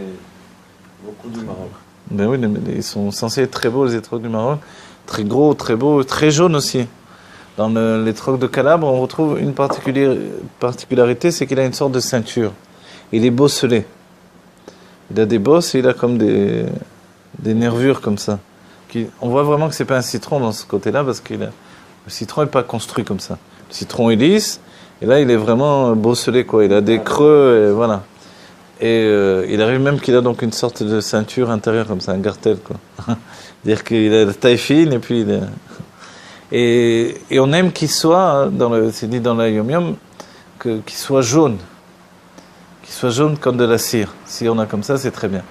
[SPEAKER 2] beaucoup du Maroc.
[SPEAKER 1] Ben oui, ils sont censés être très beaux, les étrogues du Maroc. Très gros, très beaux, très jaunes aussi. Dans l'étrogue de Calabre, on retrouve une particularité, c'est qu'il a une sorte de ceinture. Il est bosselé. Il a des bosses et il a comme des nervures comme ça. On voit vraiment que c'est pas un citron dans ce côté-là, parce que le citron n'est pas construit comme ça. Le citron est lisse, et là il est vraiment bosselé, quoi. Il a des creux, et voilà. Et il arrive même qu'il a donc une sorte de ceinture intérieure comme ça, un gartel, quoi. C'est-à-dire qu'il a la taille fine, et puis et on aime qu'il soit, c'est dit dans la Yom Yom, qu'il soit jaune. Qu'il soit jaune comme de la cire. Si on a comme ça, c'est très bien.